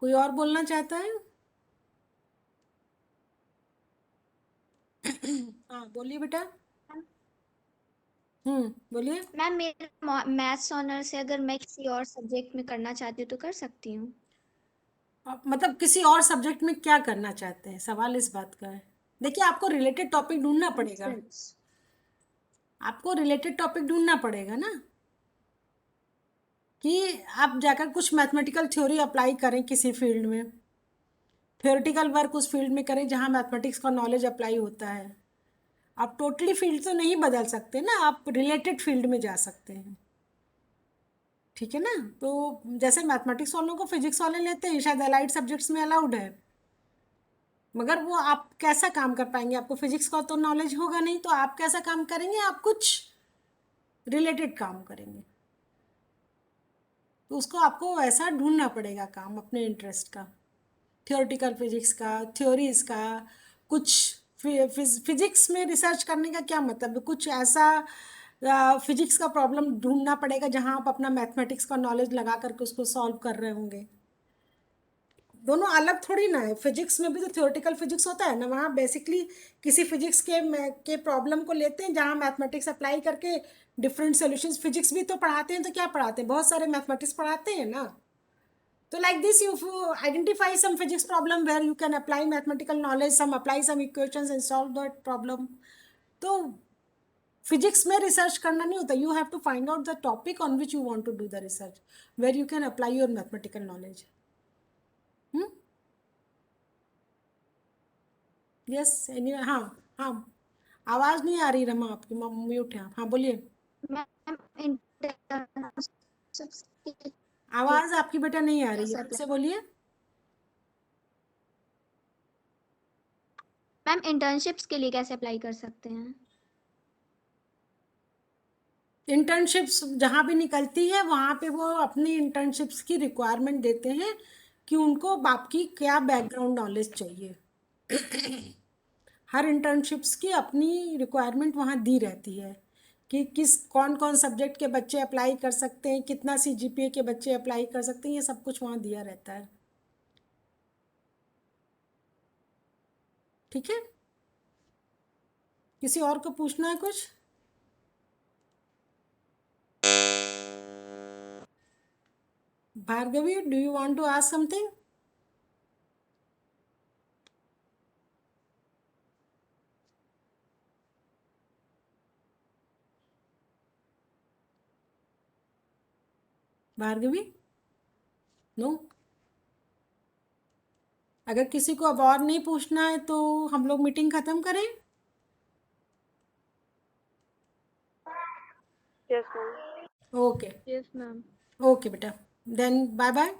[SPEAKER 2] कोई और बोलना चाहता है? हाँ बोलिए बेटा। बोलिए।
[SPEAKER 6] मैम मेरा मैथ्स ऑनर्स है, अगर मैं किसी और सब्जेक्ट में करना चाहती हूँ तो कर सकती हूँ?
[SPEAKER 2] मतलब किसी और सब्जेक्ट में क्या करना चाहते हैं, सवाल इस बात का है। देखिए, आपको रिलेटेड टॉपिक ढूंढना पड़ेगा,
[SPEAKER 6] रिसर्च।
[SPEAKER 2] आपको रिलेटेड टॉपिक ढूंढना पड़ेगा ना, कि आप जाकर कुछ मैथमेटिकल थ्योरी अप्लाई करें किसी फील्ड में, थ्योरेटिकल वर्क उस फील्ड में करें जहाँ मैथमेटिक्स का नॉलेज अप्लाई होता है। आप टोटली फील्ड तो नहीं बदल सकते ना, आप रिलेटेड फील्ड में जा सकते हैं, ठीक है ना। तो जैसे मैथमेटिक्स वालों को फिजिक्स वाले लेते हैं, शायद अलाइड सब्जेक्ट्स में अलाउड है, मगर वो आप कैसा काम कर पाएंगे, आपको फिजिक्स का तो नॉलेज होगा नहीं, तो आप कैसा काम करेंगे, आप कुछ रिलेटेड काम करेंगे। तो उसको आपको वैसा ढूंढना पड़ेगा काम अपने इंटरेस्ट का, थियोरेटिकल फिजिक्स का, थ्योरीज का, कुछ फिजिक्स में रिसर्च करने का क्या मतलब है, कुछ ऐसा फिजिक्स का प्रॉब्लम ढूंढना पड़ेगा जहां आप अपना मैथमेटिक्स का नॉलेज लगा करके उसको सॉल्व कर रहे होंगे। दोनों अलग थोड़ी ना है, फिजिक्स में भी तो थ्योरेटिकल फिजिक्स होता है ना, वहाँ बेसिकली किसी फिजिक्स के प्रॉब्लम को लेते हैं जहाँ मैथमेटिक्स अप्लाई करके डिफरेंट सॉल्यूशंस, फिजिक्स भी तो पढ़ाते हैं, तो क्या पढ़ाते हैं, बहुत सारे मैथमेटिक्स पढ़ाते हैं ना। तो like this, if you identify some physics problem where you can apply mathematical knowledge, apply some equations and solve that problem, तो फिजिक्स में रिसर्च करना नहीं होता, you have to find out the topic on which you want to do the research, where you can apply your mathematical knowledge. Yes, anyway. हाँ, हाँ, आवाज नहीं आ रही रमा आपकी, म्यूट है आप। हाँ बोलिए।
[SPEAKER 6] मैम इंटर्नशिप्स
[SPEAKER 2] आवाज आपकी बेटा नहीं आ रही है,
[SPEAKER 6] कैसे
[SPEAKER 2] फिर से
[SPEAKER 6] अप्लाई?
[SPEAKER 2] बोलिए।
[SPEAKER 6] मैम इंटर्नशिप्स के लिए कैसे अप्लाई कर सकते हैं?
[SPEAKER 2] इंटर्नशिप्स जहाँ भी निकलती है वहाँ पे वो अपनी इंटर्नशिप्स की रिक्वायरमेंट देते हैं कि उनको आपकी क्या बैकग्राउंड नॉलेज चाहिए। हर इंटर्नशिप्स की अपनी रिक्वायरमेंट वहाँ दी रहती है कि कौन कौन सब्जेक्ट के बच्चे अप्लाई कर सकते हैं, कितना सीजीपीए के बच्चे अप्लाई कर सकते हैं, ये सब कुछ वहाँ दिया रहता है, ठीक है। किसी और को पूछना है कुछ? Bhargavi, do you want to ask something? Bhargavi, no. अगर किसी को अब और नहीं पूछना है तो हम लोग मीटिंग खत्म करें।
[SPEAKER 7] Yes ma'am.
[SPEAKER 2] Okay,
[SPEAKER 3] yes ma'am.
[SPEAKER 2] Okay बेटा, देन बाय बाय।